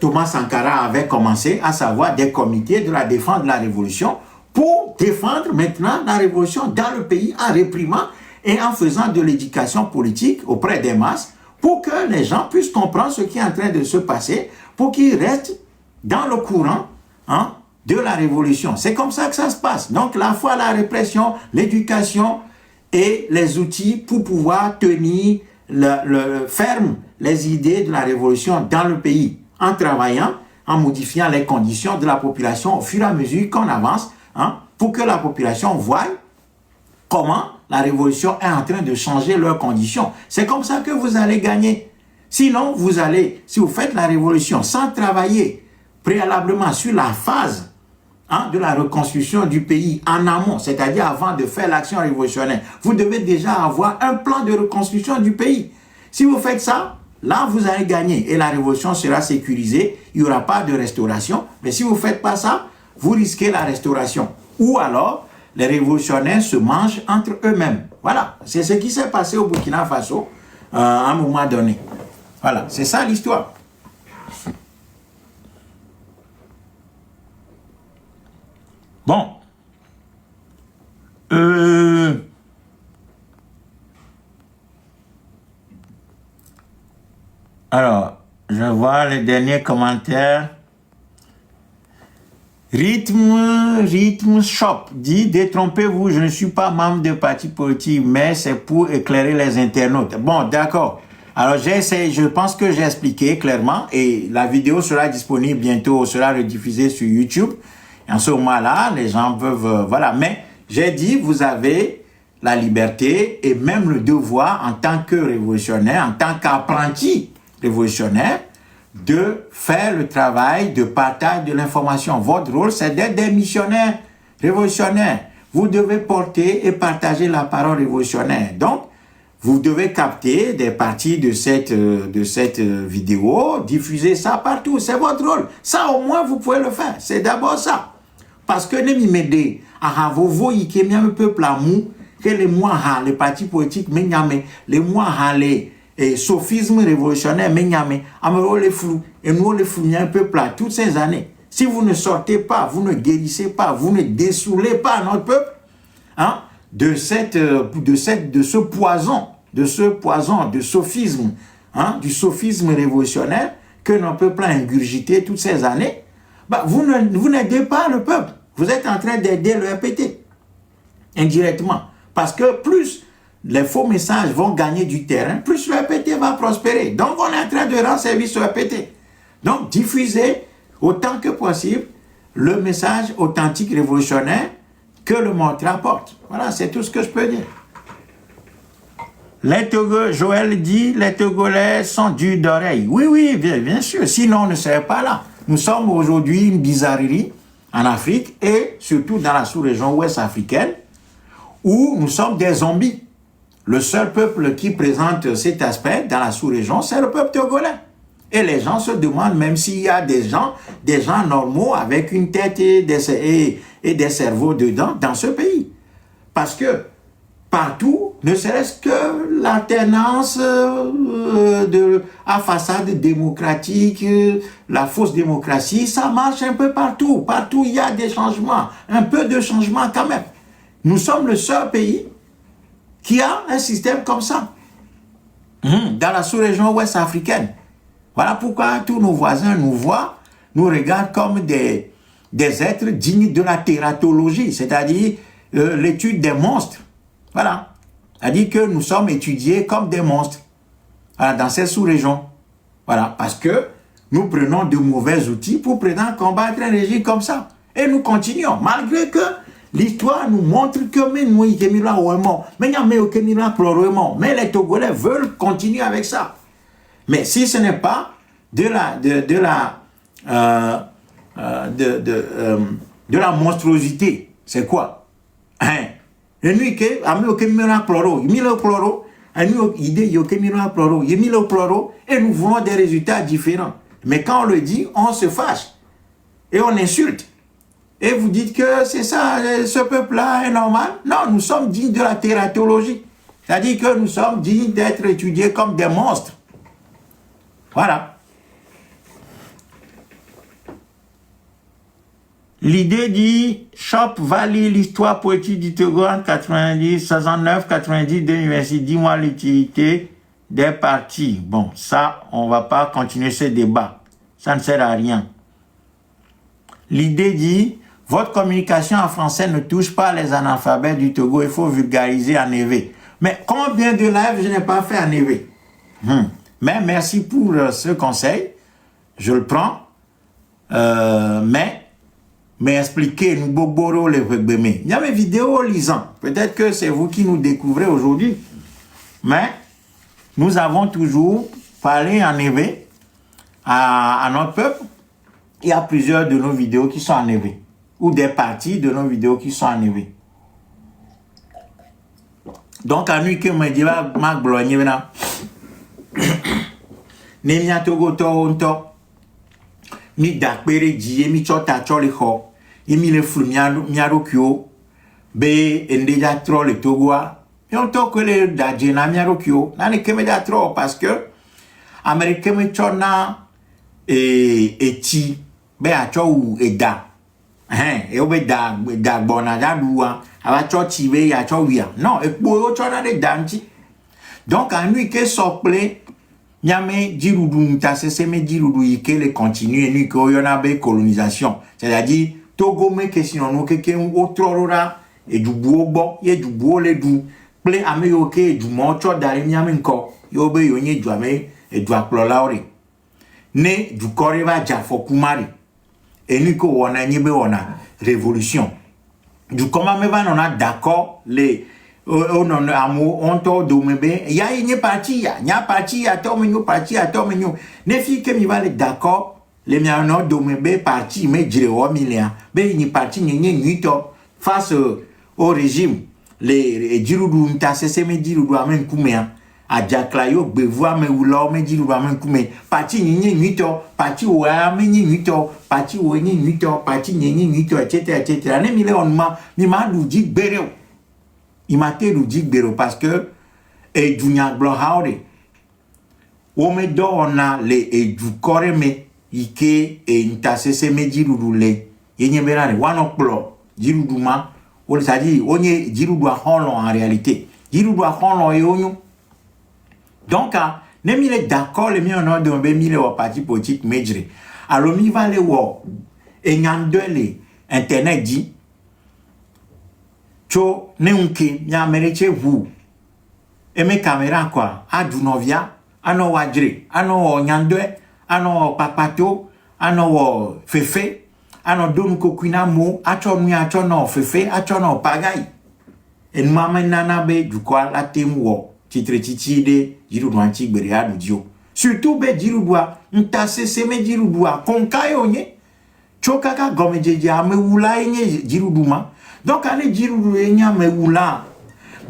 Thomas Sankara avait commencé, à savoir des comités de la défense de la révolution pour défendre maintenant la révolution dans le pays en réprimant et en faisant de l'éducation politique auprès des masses pour que les gens puissent comprendre ce qui est en train de se passer, pour qu'ils restent dans le courant de la révolution. C'est comme ça que ça se passe. Donc, la foi, la répression, l'éducation et les outils pour pouvoir tenir ferme les idées de la révolution dans le pays, en travaillant, en modifiant les conditions de la population au fur et à mesure qu'on avance, pour que la population voie comment la révolution est en train de changer leurs conditions. C'est comme ça que vous allez gagner. Sinon, si vous faites la révolution sans travailler préalablement sur la phase de la reconstruction du pays en amont, c'est-à-dire avant de faire l'action révolutionnaire, vous devez déjà avoir un plan de reconstruction du pays. Si vous faites ça, là, vous allez gagner et la révolution sera sécurisée, il n'y aura pas de restauration. Mais si vous ne faites pas ça, vous risquez la restauration. Ou alors, les révolutionnaires se mangent entre eux-mêmes. Voilà, c'est ce qui s'est passé au Burkina Faso à un moment donné. Voilà, c'est ça l'histoire. Bon. Alors, je vois les derniers commentaires. Rythme Shop dit: détrompez-vous, je ne suis pas membre de parti politique, mais c'est pour éclairer les internautes. Bon, d'accord. Alors, je pense que j'ai expliqué clairement et la vidéo sera disponible bientôt, sera rediffusée sur YouTube. Et en ce moment-là, les gens peuvent... voilà, mais j'ai dit, vous avez la liberté et même le devoir en tant que révolutionnaire, en tant qu'apprenti révolutionnaire, de faire le travail de partage de l'information. Votre rôle, c'est d'être des missionnaires révolutionnaires. Vous devez porter et partager la parole révolutionnaire. Donc, vous devez capter des parties de cette vidéo, diffuser ça partout. C'est votre rôle. Ça, au moins, vous pouvez le faire. C'est d'abord ça. Parce que ne m'aider à vous qui est un peuple amour, que les mois, les partis politiques, les mois, les sophismes révolutionnaires, les flous, et nous les flous, un peuple à toutes ces années. Si vous ne sortez pas, vous ne guérissez pas, vous ne dessoulez pas notre peuple, de ce poison, de sophisme, du sophisme révolutionnaire que notre peuple a ingurgité toutes ces années, vous n'aidez pas le peuple. Vous êtes en train d'aider le RPT, indirectement. Parce que plus les faux messages vont gagner du terrain, plus le RPT va prospérer. Donc, on est en train de rendre service au RPT. Donc, diffusez autant que possible le message authentique révolutionnaire que le montre apporte. Voilà, c'est tout ce que je peux dire. Joël dit, les Togolais sont durs d'oreille. Oui, bien sûr, sinon on ne serait pas là. Nous sommes aujourd'hui une bizarrerie en Afrique et surtout dans la sous-région ouest africaine où nous sommes des zombies. Le seul peuple qui présente cet aspect dans la sous-région, c'est le peuple togolais. Et les gens se demandent, même s'il y a des gens normaux avec une tête et des cerveaux dedans dans ce pays. Parce que partout, ne serait-ce que l'alternance à façade démocratique, la fausse démocratie, ça marche un peu partout. Partout, il y a des changements, un peu de changement quand même. Nous sommes le seul pays qui a un système comme ça, dans la sous-région ouest africaine. Voilà pourquoi tous nos voisins nous voient, nous regardent comme des êtres dignes de la tératologie, c'est-à-dire l'étude des monstres. Voilà. C'est-à-dire que nous sommes étudiés comme des monstres dans cette sous-région. Voilà. Parce que nous prenons de mauvais outils pour prétendre combattre un régime comme ça. Et nous continuons, malgré que l'histoire nous montre que mais les Togolais veulent continuer avec ça. Mais si ce n'est pas de la monstruosité, c'est quoi? Et nous voulons des résultats différents. Mais quand on le dit, on se fâche et on insulte. Et vous dites que c'est ça, ce peuple-là est normal? Non, nous sommes dignes de la tératologie. C'est-à-dire que nous sommes dignes d'être étudiés comme des monstres. Voilà. L'idée dit Chop va lire l'histoire poétique du Togo en 90, 69, 90, 2026. Dis-moi l'utilité des partis. Bon, ça, on ne va pas continuer ce débat. Ça ne sert à rien. L'idée dit votre communication en français ne touche pas les analphabètes du Togo. Il faut vulgariser en EV. Mais combien de lives je n'ai pas fait en EV? Mais merci pour ce conseil. Je le prends. Mais expliquez-nous, Boboro, les Wegbeme. Il y a mes vidéos lisant. Peut-être que c'est vous qui nous découvrez aujourd'hui. Mais nous avons toujours parlé en EV à notre peuple. Il y a plusieurs de nos vidéos qui sont en EV. Ou des parties de nos vidéos qui sont en EV. Donc, à nous que me dit, ma glogne, Nemia Togo to mi dakpere die mi chota chole ho imi le flu miaro kyo be endeja tro le togoa et on to que le da jena miaro kyo na ne keme da tro parce que américain me chona ti be a cho u eda e obe da bona da duwa aba cho ti be ya cho wia non e po o chona de danti donc à lui que sople Nyame jirudu ntasese me jirudu yike le continue et nous que y'en a be colonisation. C'est-à-dire Togo me que sinon nous que otrorora et du bobo ye du bole du ple ame yo ke du mocho dare nyame nko yo be yo nye du ame et du aplolaure. Ne du koreva jafo kumari. Et nous que wona nyebe wona révolution. Du comment me va on a d'accord les on to do mebe ya y parti ya nya parti ya to menyo parti ya to menyo ne fi que mi va le d'accord les mia no do mebe parti me jire o milia be ni parti ni nyito face au régime les jirudu ntasese me jirudu amen kumea ajaklayo bevoa me ulo me jirudu amen kume parti ni nyito parti o amen nyito parti o nyito parti ni nyito etc ne mi le on mi ma du ji gbere il m'a été dit parce que et du blanc haure o me do ona le et du corps me ike et ntasese me jirudule yenye berare wano plo jiruduma o ça dit onye jirudu a honlo en réalité jirudu a honlo e onyu donc ne mi le d'accord le mi ono de be mi le wa parti politique mejre alors mi va le wo e nyandele internet dit cho ne unke nya mereche vu eme camera kwa adu novia ano wajre ano nyandwe ano papato ano fefe ano donu kokwina mo acho nu acho no fefe acho no pagai en mama nana be du kwa la temwo titre titide jiru dwanchi gbere adu dio surtout be jiru dwa ntase seme jiru dwa konkayo nye chokaka gomejeje amewula nye jiru duma. Donc, allez dire me oula,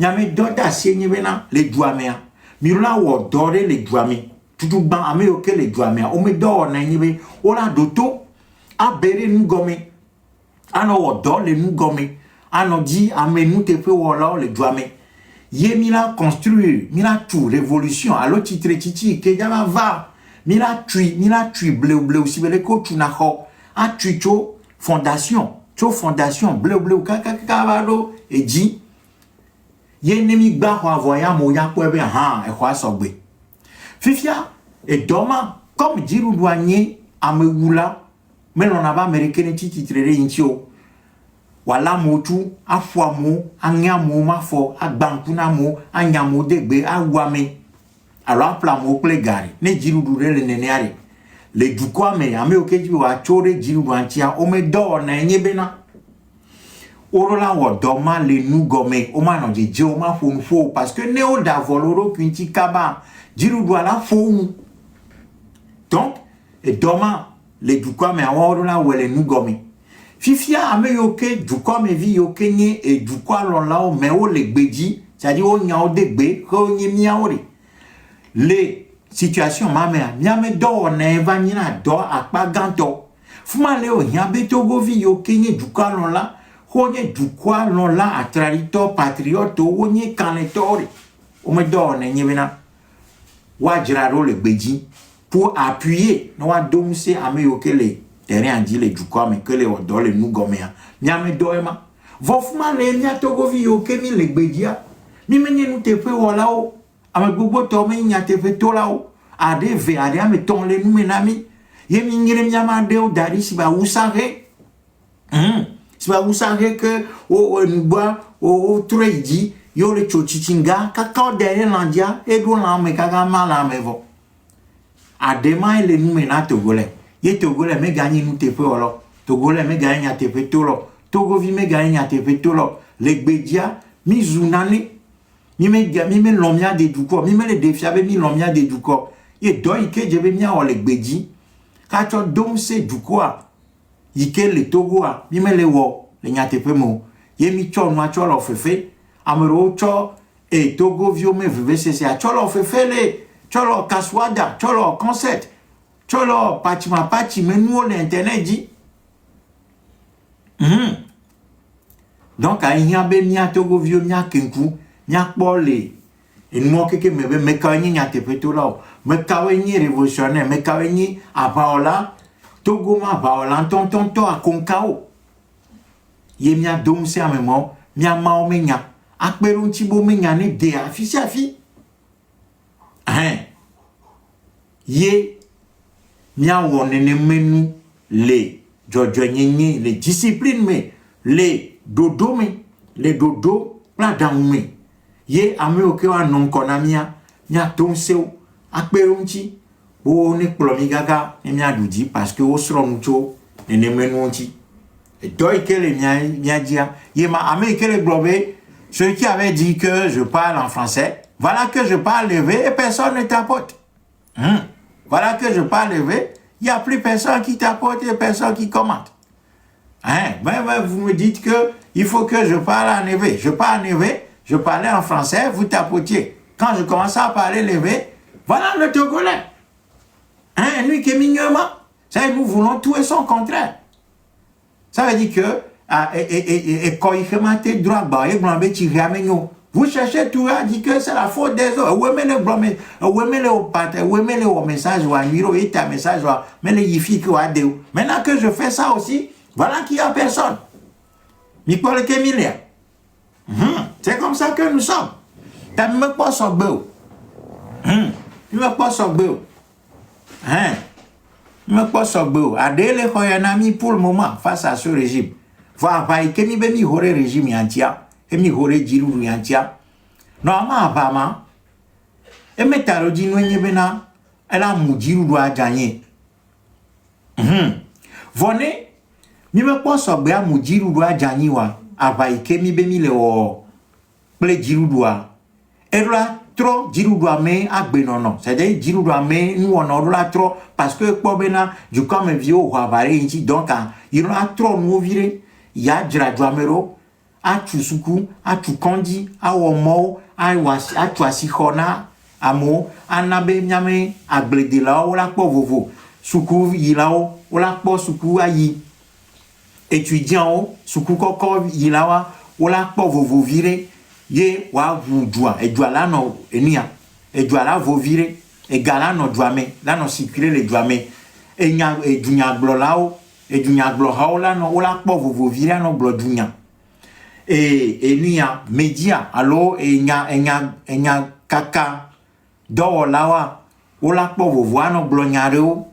nyame doda sienye bena le douamea. Mirula wo dore le douame. Tout ban ame oke le douamea. O me do na nyebe. Ola doto a bere nu gome. Ano wo do le nu gome. Ano di ame nu te pe wola le douame. Ye mila construire, mila tout révolution. Alo titre titi ke jama va. Mila tui bleu si bele ko tu na ho. A tui cho fondation. Fondation bleu kakakavalo et dit ye nemi gba kwa voya mo ya ko ebe ha e kwa sogbe fifia et doma comme jiru douanier amewula mais on aba américain titrere intio wala motu afwa mo anya mo mafo agbankuna mo anya mo degbe awame alors pla mo ple gari ne jiru dure le neneare le dukwa me ame okeji wa chore jiru wantia o me do na nyebena orola wo do ma le nu gome o ma no je o ma fo parce que ne o da voloro kwinti kaba jiru do la fo donc et doma le dukwa me orola wo le nu gome fifia ame yoke dukwa me vi yoke ni e dukwa lo la o me o le gbeji c'est-à-dire o nya o degbe ko nyi miaore le situation ma mère miame do na evanyina do akpaganto fuma le o hiabe togo vi yo kenye dukwa lon la honye dukwa lon la atrarito patriote honye kanetore on me donne n'y bena wajraro le bedji pour appuyer no wa domse ameyo que les terrain dit les du quoi mais que les odor les nous gomea nyame doema vofuma le nya togo vi yo ke mi le bedjia mi menye nous te pe wala o ame gbogbo to me nya te pe to la o ade ve ade ame ton le nous menami ye mi ngire nyama de o dari si ba usare si ba usare que o nboa o treidi yo le chochichinga kaka derrière landia e do la me kaka mala me vo adema le nous mena togolais ye togolais me gagner nous te pe wala togolais me gagner nya te pe to lo togo vi me gagner nya te pe to lo le bedia mi zunani mi me lomia de duko mi me le defiabe mi lomia de duko ye do ike je be mia o le beji ka cho dom se duko a ike le togo a mi me le wo le nya te pe mo ye mi cho no a cho lo fefe amero cho e togo vio me vive se a cho lo fefe le cho lo kaswada cho lo concept cho lo pachi me nous le internet dit donc a y a be mia togo vio mia kenku nya pole et moi que me kawni nya te peto la me kawni révolutionnaire me kawni abaola togo ma baola tonton to a konkao ye mia dom se a memo mia ma o menya akperu tibo menya ne de afi ye mia wonene menu le jojo nyenye le discipline me le dodo me le dodo la damume ye ame oke wa non konamia nya tonseo akperunchi o ne plomi gaga e mia dudi parce que o sro mucho ne menunchi et doy kele mia dia ye ma ame kele globé celui qui avait dit que je parle en français voilà que je parle levé et personne ne tapote voilà que je parle levé il y a plus personne qui tapote et personne qui commente ben vous me dites que il faut que je parle en levé je parle en levé. Je parlais en français, vous tapotiez. Quand je commençais à parler levé, voilà le Togolais. Lui qui est mignement. Ça, nous voulons tout et son contraire. Ça veut dire que, quand il fait mater droit, vous cherchez tout à dire que c'est la faute des autres. Où est le message, ou un miro, et un message, mais les yifi qui ont des. Maintenant que je fais ça aussi, voilà qu'il n'y a personne. Nicole Kemilia. C'est comme ça que nous sommes. T'as même pas son beau. Tu même pas son beau. Même pas son beau. Adele Koyanami pour le moment face à ce régime. Va kemi bemi hore régime yantia. Emi hore jiru yantia. Normalement, apparemment, et metaro di no nyebena. Elle a mujiru doit gagner. Venez. Mi me pas son beau mujiru doit gagner wa. Abai kemi bemi le o ple jirudua erla trop jirudua me agbenono c'est-à-dire jirudua me nous on la trop parce que pobena du comme vieux wa bare ici donc il a trop nous virer ya jira dramero a tusuku a tukondi a womo a wasi a twasi khona amo anabe nyame agblede la o la po vovo suku yilao o la po suku ayi étudiant suku koko yilawa wala po vovo vire ye wa vudua e dua la no enia e dua la vo vire e gala no dua me la no circuler le dua me e nya e dunya glo lao e dunya glo haola no wala po vovo vire no glo dunya e nia media allo e nya kaka do lawa wala po vovo no glo nyareo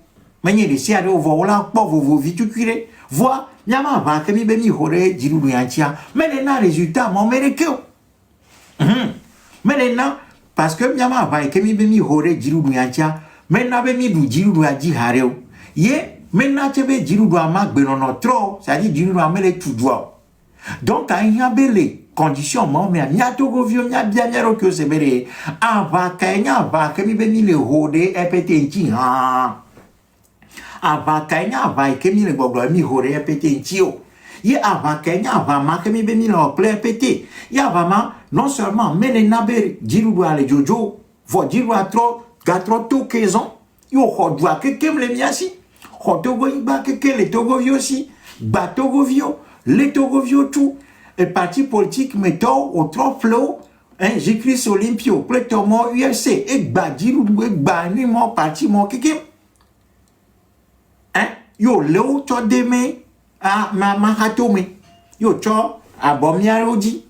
menye de sia de vo wala po vovo vitukire voi nyama va que mi bemi hore jiru yantia mais les na résultat mon mérite mais les na parce que nyama va que mi bemi hore jiru yantia mais na bemi du jiru aji hareo ye mais na tebe jiru ma gbenono trop ça dit jiru amele tout doit donc a y a belle condition mon mais nya togo vio nya bien ro que c'est bere ava kanya va que mi bemi le hode epete ha avakanya avai kemi le gbogbo mi hore pété ntio ye avakanya avama kemi be mi lo ple pété ya avama non seulement mais les nabe jiru ale jojo vo jiru atro gatro to kezon yo hodwa ke kem le miasi hotogo iba ke le togo vio si ba togo vio le togo vio tout et parti politique meto au trop flow J'écris Olympio, Plétomo, UFC, et Badjirou, et Bani, mon parti, mon kikim. Yo, Léo, to deme, a ma hatome. Yo, to, a bomia rodi.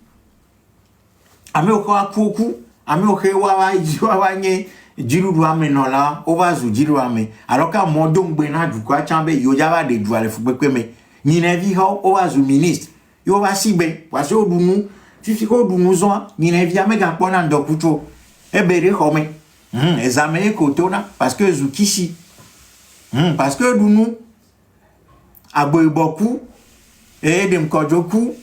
Ame oko akuoku, ame oke wawa nye, Jirou ame non la, ovazu Jirou ame. Alors qu'à mon don bena du quoi, chambe, yo java de douale foubekweme. Ninevi ho, ovazu ministre. Yo va sibe, parce que nous, si tu veux nous en, Ninevi ame gapona ndokucho. Ebere home. Ezame kotona, parce que Zukishi. Parce que nous, aboy beaucoup, et dem kojoku,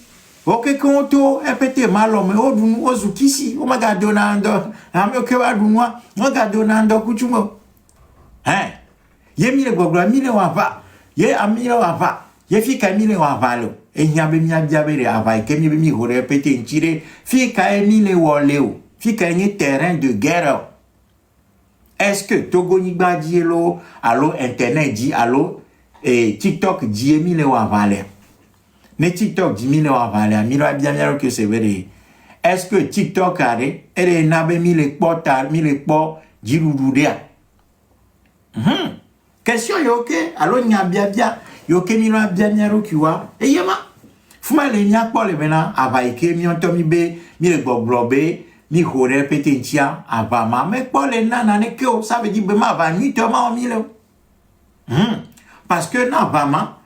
ok, konto, epete malome, o dunu, o Zukishi, o magadonando, ame okewa dunwa, magadonando kuchumo. Ye mile gogla, mile wava, ye amile wava, ye fika mile wavalo, e nyabe miabere ava, e kemi mi ho repete nchire, fika mile woleo, fika nye terrain de guerre. Est-ce que Togo Nigba dit allo Internet dit allo et TikTok dit mille wavale? Ne TikTok dit mille wavale, mille bien que c'est vrai. Est-ce que TikTok a dit elle n'abe mille portal mille port diroudea? Question yoke allo nya bien yoke mille bien rokiwa et yema fuma le nya pour le bena avaike mi ontomi be mille goglobe. Mi hore petentia avama mais pour les nana ne que ça veut dire bema va ni toma o mille. Parce que na vama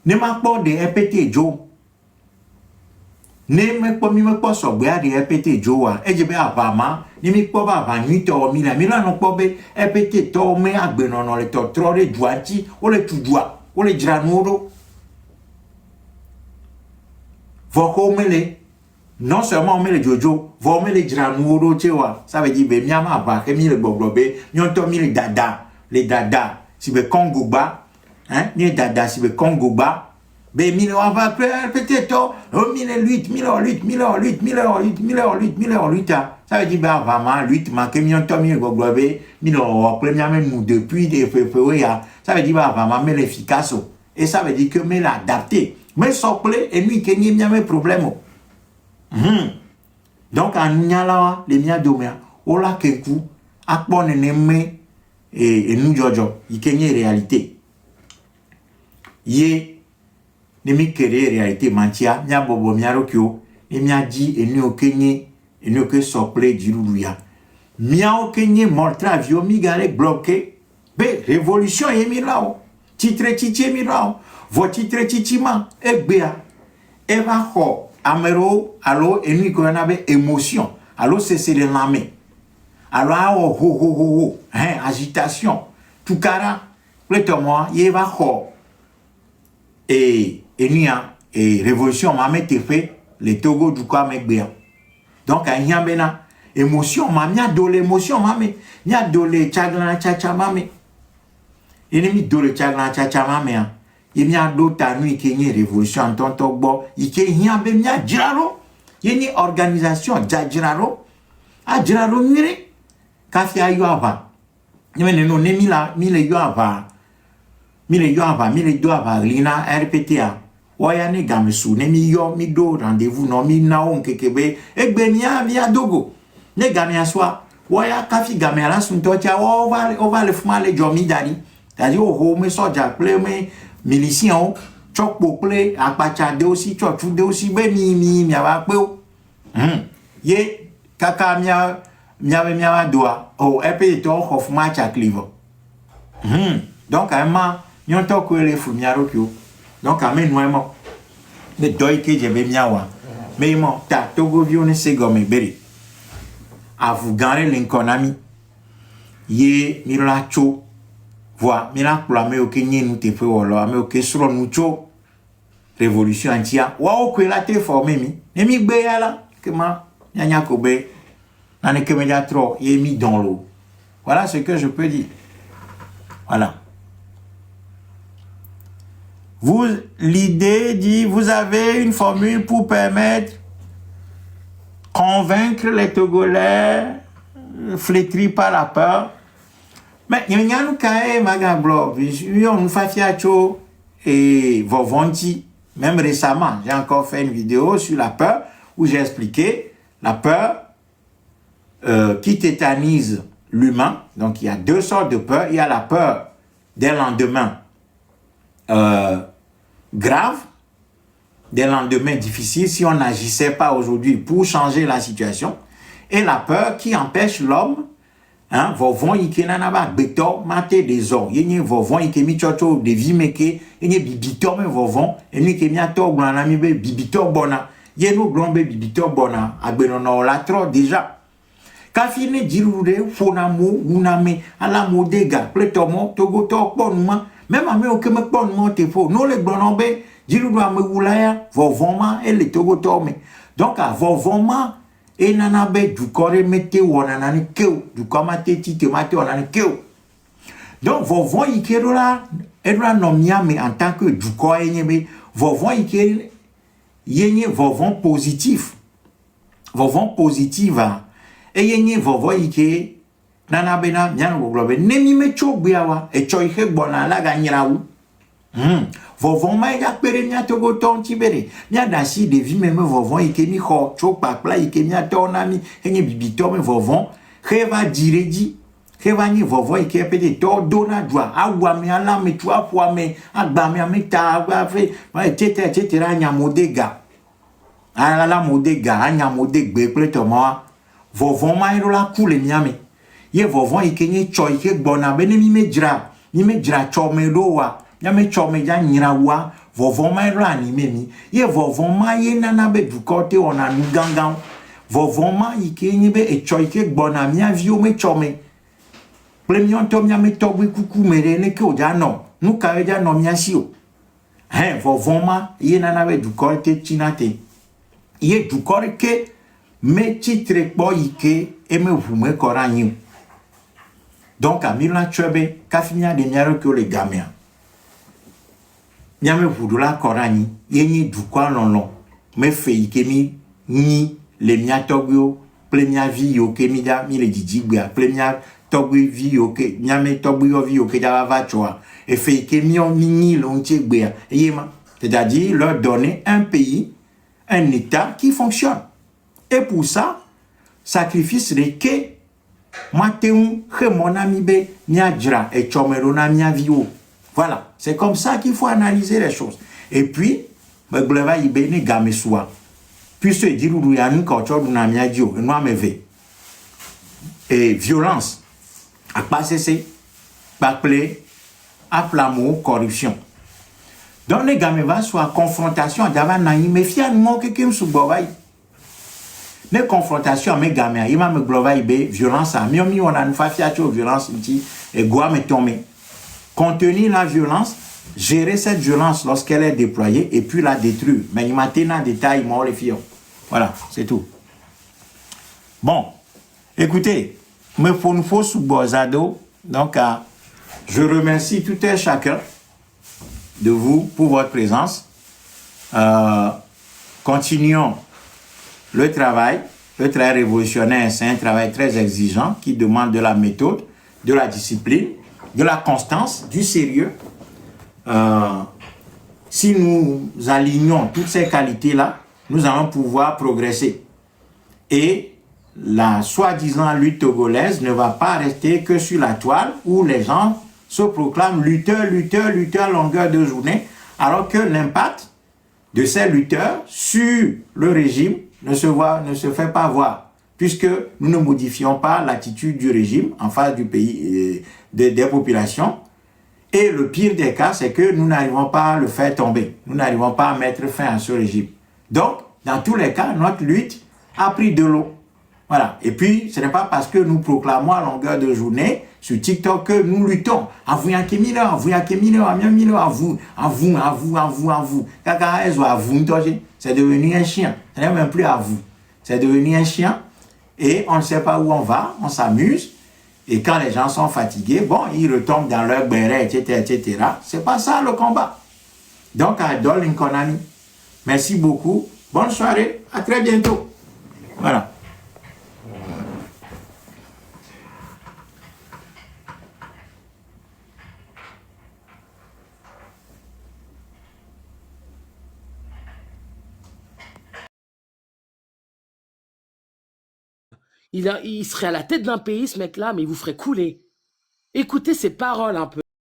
ne ma pas de répéter jo ne me pas mi me pas so bia de répéter jo a e je be avama ni mi pas va ni to o mille mi la no pas be répéter to me agbe no no le to tro le duati o le tudua o le granuro voko mele. Non seulement on met les jojo, on met les granuro, tu vois. Ça veut dire, ben, miama va, que mi le boblobe, mi on to mi les dada, si be kongoba, ni dada, si be kongoba, ben, mi le va peut-être, oh, 1008, ça veut dire, ben, vraiment, 8, ma, que mi on to mi le boblobe, mi le premier même nous depuis des février, ça veut dire, ben, vraiment, mais l'efficace, et ça veut dire que, mais l'adapter, mais sople, et lui, qu'il n'y a pas de problème. Donc, en nyala les mia domia, ola keku, akpon neme et nous jojo, ikenye réalité. Ye, nemi kere réalité mantia, nya bobo mia rokyo, ne mia di et nous okenye, et nous que sople diruya. Mia okenye mortra vio migare bloqué, be révolution yemi lao, titre tiche mi lao, vo titre tichima, ekbea, eva ho. Amero, allo, et nous, qu'on avait émotion. Allo, c'est le namé. Allo, ho, agitation. Tout cara, moi, y va ho. Et nous, et révolution, m'a mis fait, les Togo du quoi, mec, bien. Donc, il y a une émotion, m'a mis de l'émotion, m'a mis. Il y a de l'échaglan, tcha, m'a mis. Il y a de l'échaglan, tcha, m'a mis. Il y a d'autres nuits qui y a révolution en tant que bon, il y a bien Jiraro, il y a une organisation Jiraro, à Jiraro mire, café à Yoava. Il y a une mille Yoava, Lina RPTA. Oyane Gamesu, ne mi yo mi do rendez-vous non mi naon kekebe, et benia via dogo. Ne gamia soit, Waya kafi gamela sun tocha, on va le fumer les jomis dani. C'est-à-dire, oh, mais ça, j'ai mais milicien, chok bople, akpacha de aussi, chok de aussi, ben mi ava peu. Ye, kaka mia doa, oh, épée to, of match à clivo. Donc, à un moment, yon to que les fumiaro kyo. Donc, à mes noyements, le doi que j'ai miawa. Mais mon, ta, togo vione se gomme beri. À vous gagner l'inconami. Ye, mira cho. Voilà, mira pour la me au Kenya nous te fait wala, me au kesro nous cho. Révolution antia. Wa o que la te formé mi. Ne mi gbe la, que ma, nya kobe. Nane que me trop, ye mi dans l'eau. Voilà ce que je peux dire. Voilà. Vous, l'idée dit, vous avez une formule pour permettre convaincre les Togolais flétris par la peur. Mais il y a un cas, magablo, on fait fiacho et vovonti. Même récemment, j'ai encore fait une vidéo sur la peur où j'ai expliqué la peur qui tétanise l'humain. Donc, il y a deux sortes de peur. Il y a la peur des lendemains graves, des lendemains difficiles si on n'agissait pas aujourd'hui pour changer la situation. Et la peur qui empêche l'homme, hein, vovon ike nanaba beto mate des os. Yenye vovon ike mi chocho de vimeke, yenye bibito me vovon, yenye ke mi ato glanami be bibito bona. Yeno glombe bibito bona, agbenono la tro déjà. Kafine jirude fonamo uname ala modega pletomo togo to ponuma même ame okeme ponuma te fo no le glonombe jirudu ame wulaya vovoma et le togo to me donc a vovoma et nanabe du corps mete wonanani keu du komate ti temate wonanani keu donc vovon ikerola edra nomia me en tant que du corps enyebe vovon ike yenye vovon positif positive et yenye vovo ike nana bena nyan globe nemi me chogbiawa e choike bona la ganyirawu vovo ma ya pere nya togo ton tibere nya dasi de vi meme vovo ike mi kho chokpa pla ike nya tonami yenye bibito me vovo kheva direji kheva ni vovo ike pede to dona dwa awa mi ala me tu afwa me agba mi amita agba fe etc nya modega ala modega anya modegbe pletomo vovon ma irola kule miami ye vovon ikenye choi ke gbona bene mi me jra chome dowa ya me chome ja nyira wa vovon ma irola ni memi ye vovon ma ye nana be du kote ona nugangan vovon ma ikenye be e choi ke gbona mi avio me chome plemion to mi me togbe kuku mere ne ke oja no nu ka ja no mi asio vovon ma ye nana be du kote chinate ye du kote ke me titre po ike eme vume koranyi donc a mila chwebe kafinya de nyaro ko le gamia nyame vudula koranyi yenyi dukwa lonlon me fe ike mi ni le mia togyo plemia vi yo ke mi da mi le jijigba plemia togyo vi yo ke nyame togyo vi yo ke da va choa e fe ike mi on ni lo nche gbe yema c'est-à-dire leur donner un pays un état qui fonctionne. Et pour ça, sacrifice reke matéum mon be niadra et chomerona miavio. Voilà, c'est comme ça qu'il faut analyser les choses. Et puis, gleva ibene gameswa. Puis ce dirou yanu kocho na miadio, no meve. Et violence a pas cessé, appelé aplamo corruption. Donc les gameva soit confrontation d'avant naï mais fialement que kim subawai. Les confrontations avec gamins, il m'a me global violence à mi on a une fafiature violence et goa me tomber. Contenir la violence, gérer cette violence lorsqu'elle est déployée et puis la détruire. Mais il m'a tenu en détail moi les filles. Voilà, c'est tout. Bon, écoutez, me faut une fausse bozado. Donc je remercie tout et chacun de vous pour votre présence. Continuons le travail révolutionnaire, c'est un travail très exigeant qui demande de la méthode, de la discipline, de la constance, du sérieux. Si nous alignons toutes ces qualités-là, nous allons pouvoir progresser. Et la soi-disant lutte togolaise ne va pas rester que sur la toile où les gens se proclament lutteurs longueur de journée, alors que l'impact de ces lutteurs sur le régime ne se fait pas voir, puisque nous ne modifions pas l'attitude du régime en face du pays, des populations. Et le pire des cas, c'est que nous n'arrivons pas à le faire tomber. Nous n'arrivons pas à mettre fin à ce régime. Donc, dans tous les cas, notre lutte a pris de l'eau. Voilà. Et puis, ce n'est pas parce que nous proclamons à longueur de journée sur TikTok que nous luttons. Avou yakemino, avou yakemino, amiamino, avou. Kaka ezo avou ntoje. C'est devenu un chien. Ce n'est même plus avou. C'est devenu un chien. Et on ne sait pas où on va. On s'amuse. Et quand les gens sont fatigués, bon, ils retombent dans leur béret, etc. C'est pas ça le combat. Donc, à Dol Inkonani. Merci beaucoup. Bonne soirée. À très bientôt. Voilà. Il serait à la tête d'un pays, ce mec-là, mais il vous ferait couler. Écoutez ses paroles un peu.